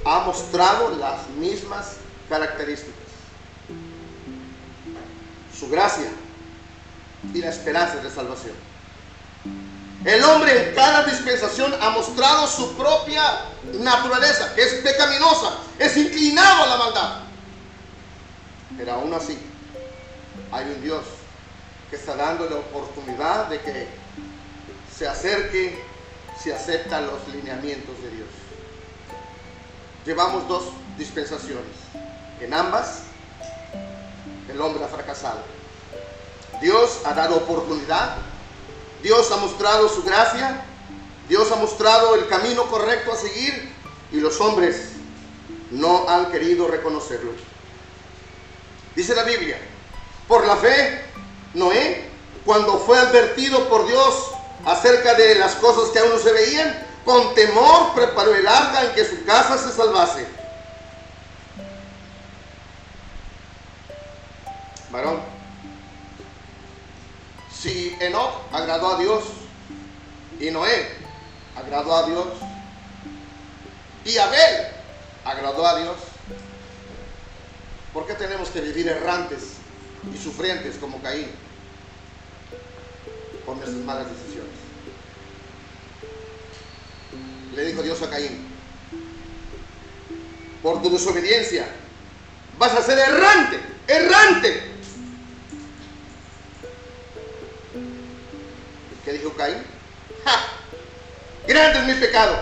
ha mostrado las mismas características. Su gracia y la esperanza de salvación. El hombre en cada dispensación ha mostrado su propia naturaleza, que es pecaminosa, es inclinado a la maldad. Pero aún así, hay un Dios que está dando la oportunidad de que se acerque, si acepta los lineamientos de Dios. Llevamos 2 dispensaciones. En ambas, el hombre ha fracasado. Dios ha dado oportunidad. Dios ha mostrado su gracia. Dios ha mostrado el camino correcto a seguir. Y los hombres no han querido reconocerlo. Dice la Biblia, por la fe, Noé, cuando fue advertido por Dios acerca de las cosas que aún no se veían, con temor preparó el arca en que su casa se salvase. Varón, si Enoc agradó a Dios y Noé agradó a Dios y Abel agradó a Dios, ¿por qué tenemos que vivir errantes y sufrientes como Caín por nuestras malas decisiones? Le dijo Dios a Caín, por tu desobediencia Vas a ser errante, errante. ¿Qué dijo Caín? ¡Ja! Grande es mi pecado.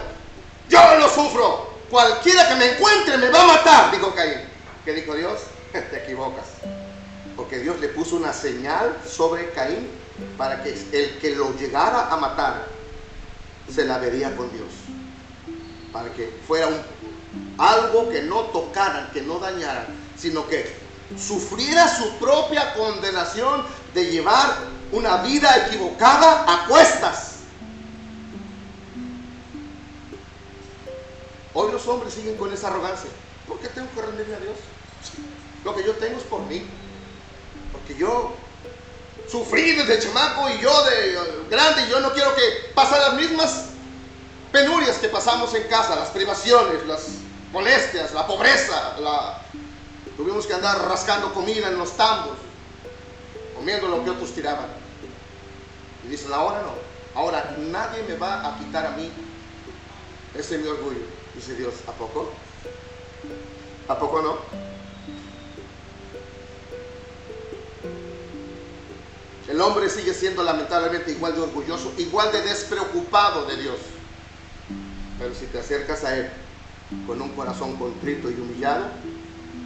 Yo lo sufro. Cualquiera que me encuentre me va a matar, dijo Caín. ¿Qué dijo Dios? Te equivocas. Porque Dios le puso una señal sobre Caín para que el que lo llegara a matar se la vería con Dios. Para que fuera algo que no tocaran, que no dañaran, sino que sufriera su propia condenación de llevar una vida equivocada a cuestas. Hoy los hombres siguen con esa arrogancia. ¿Por qué tengo que rendirme a Dios? Lo que yo tengo es por mí. Porque yo sufrí desde chamaco y yo de grande, y yo no quiero que pasen las mismas penurias que pasamos en casa, las privaciones, las molestias, la pobreza, tuvimos que andar rascando comida en los tambos, comiendo lo que otros tiraban. Y dicen, ahora no, ahora nadie me va a quitar a mí ese es mi orgullo. Dice Dios, ¿a poco? ¿A poco no? El hombre sigue siendo lamentablemente igual de orgulloso, igual de despreocupado de Dios. Pero si te acercas a Él con un corazón contrito y humillado,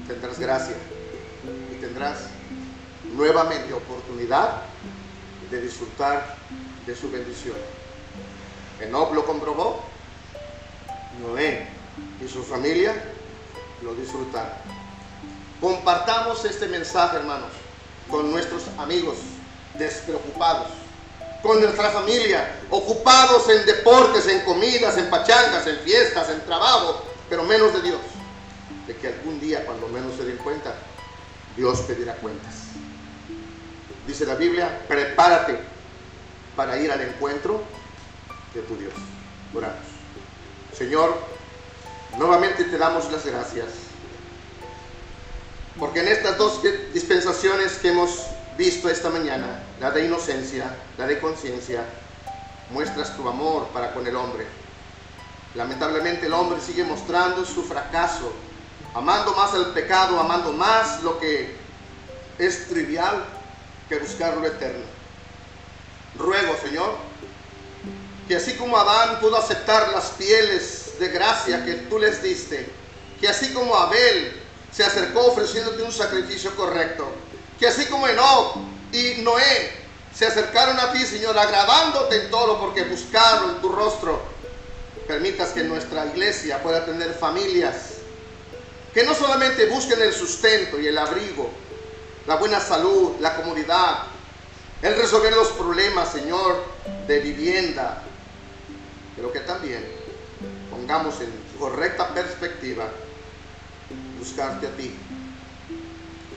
tendrás gracia y tendrás nuevamente oportunidad de disfrutar de su bendición. Enoc lo comprobó, Noé y su familia lo disfrutaron. Compartamos este mensaje, hermanos, con nuestros amigos despreocupados, con nuestra familia, ocupados en deportes, en comidas, en pachangas, en fiestas, en trabajo, pero menos de Dios. De que algún día, cuando menos se den cuenta, Dios pedirá cuentas. Dice la Biblia, prepárate para ir al encuentro de tu Dios. Oramos. Señor, nuevamente te damos las gracias, porque en estas dos dispensaciones que hemos visto esta mañana, la de inocencia, la de conciencia, muestras tu amor para con el hombre. Lamentablemente el hombre sigue mostrando su fracaso, amando más el pecado, amando más lo que es trivial que buscar lo eterno. Ruego, Señor, que así como Adán pudo aceptar las pieles de gracia que tú les diste, que así como Abel se acercó ofreciéndote un sacrificio correcto, que así como Enoc y Noé se acercaron a ti, Señor, agradándote en todo porque buscaron tu rostro, permitas que nuestra iglesia pueda tener familias que no solamente busquen el sustento y el abrigo, la buena salud, la comodidad, el resolver los problemas, Señor, de vivienda, pero que también pongamos en correcta perspectiva buscarte a ti.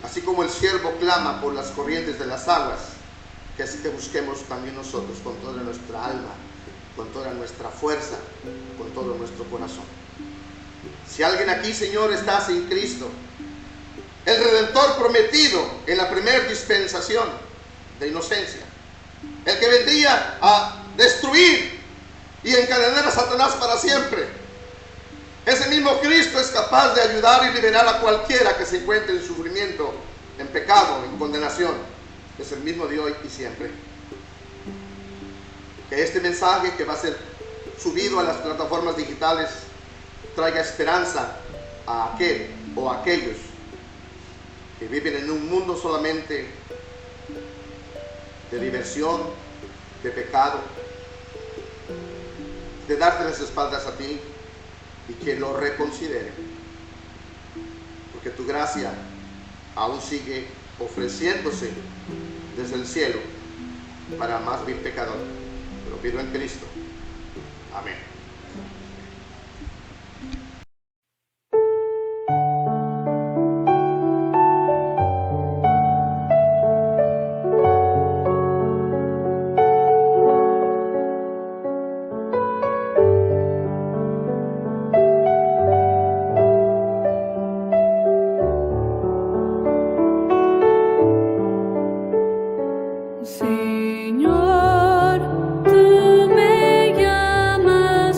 Así como el siervo clama por las corrientes de las aguas, que así te busquemos también nosotros con toda nuestra alma, con toda nuestra fuerza, con todo nuestro corazón. Si alguien aquí, Señor, está sin Cristo, el Redentor prometido en la primera dispensación de inocencia, el que vendría a destruir y encadenar a Satanás para siempre, ese mismo Cristo es capaz de ayudar y liberar a cualquiera que se encuentre en sufrimiento, en pecado, en condenación. Es el mismo de hoy y siempre. Que este mensaje que va a ser subido a las plataformas digitales traiga esperanza a aquel o a aquellos que viven en un mundo solamente de diversión, de pecado, de darte las espaldas a ti, y que lo reconsidere, porque tu gracia aún sigue ofreciéndose desde el cielo para más vil pecador. Te lo pido en Cristo. Amén. Señor, tú me llamas.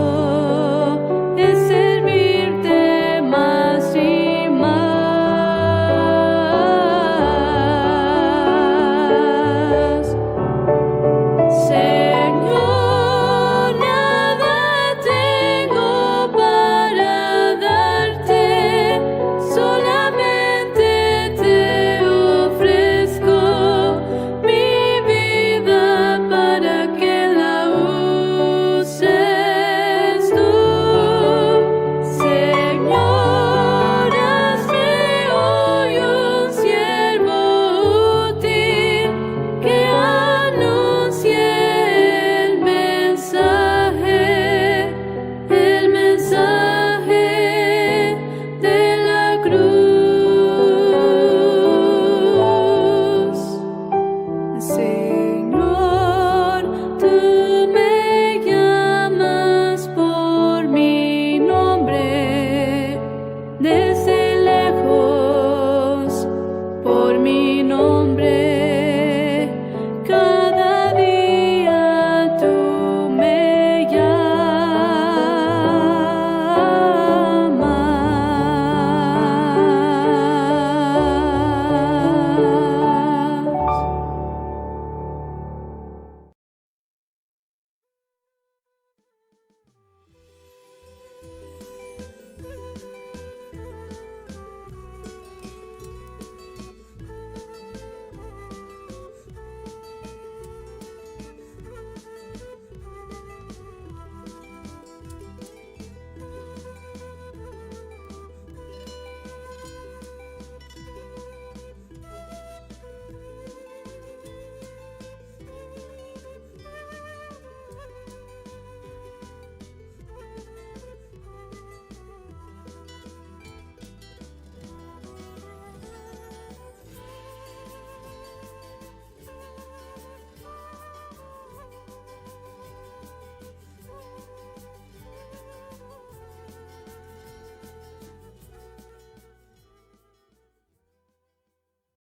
Señor.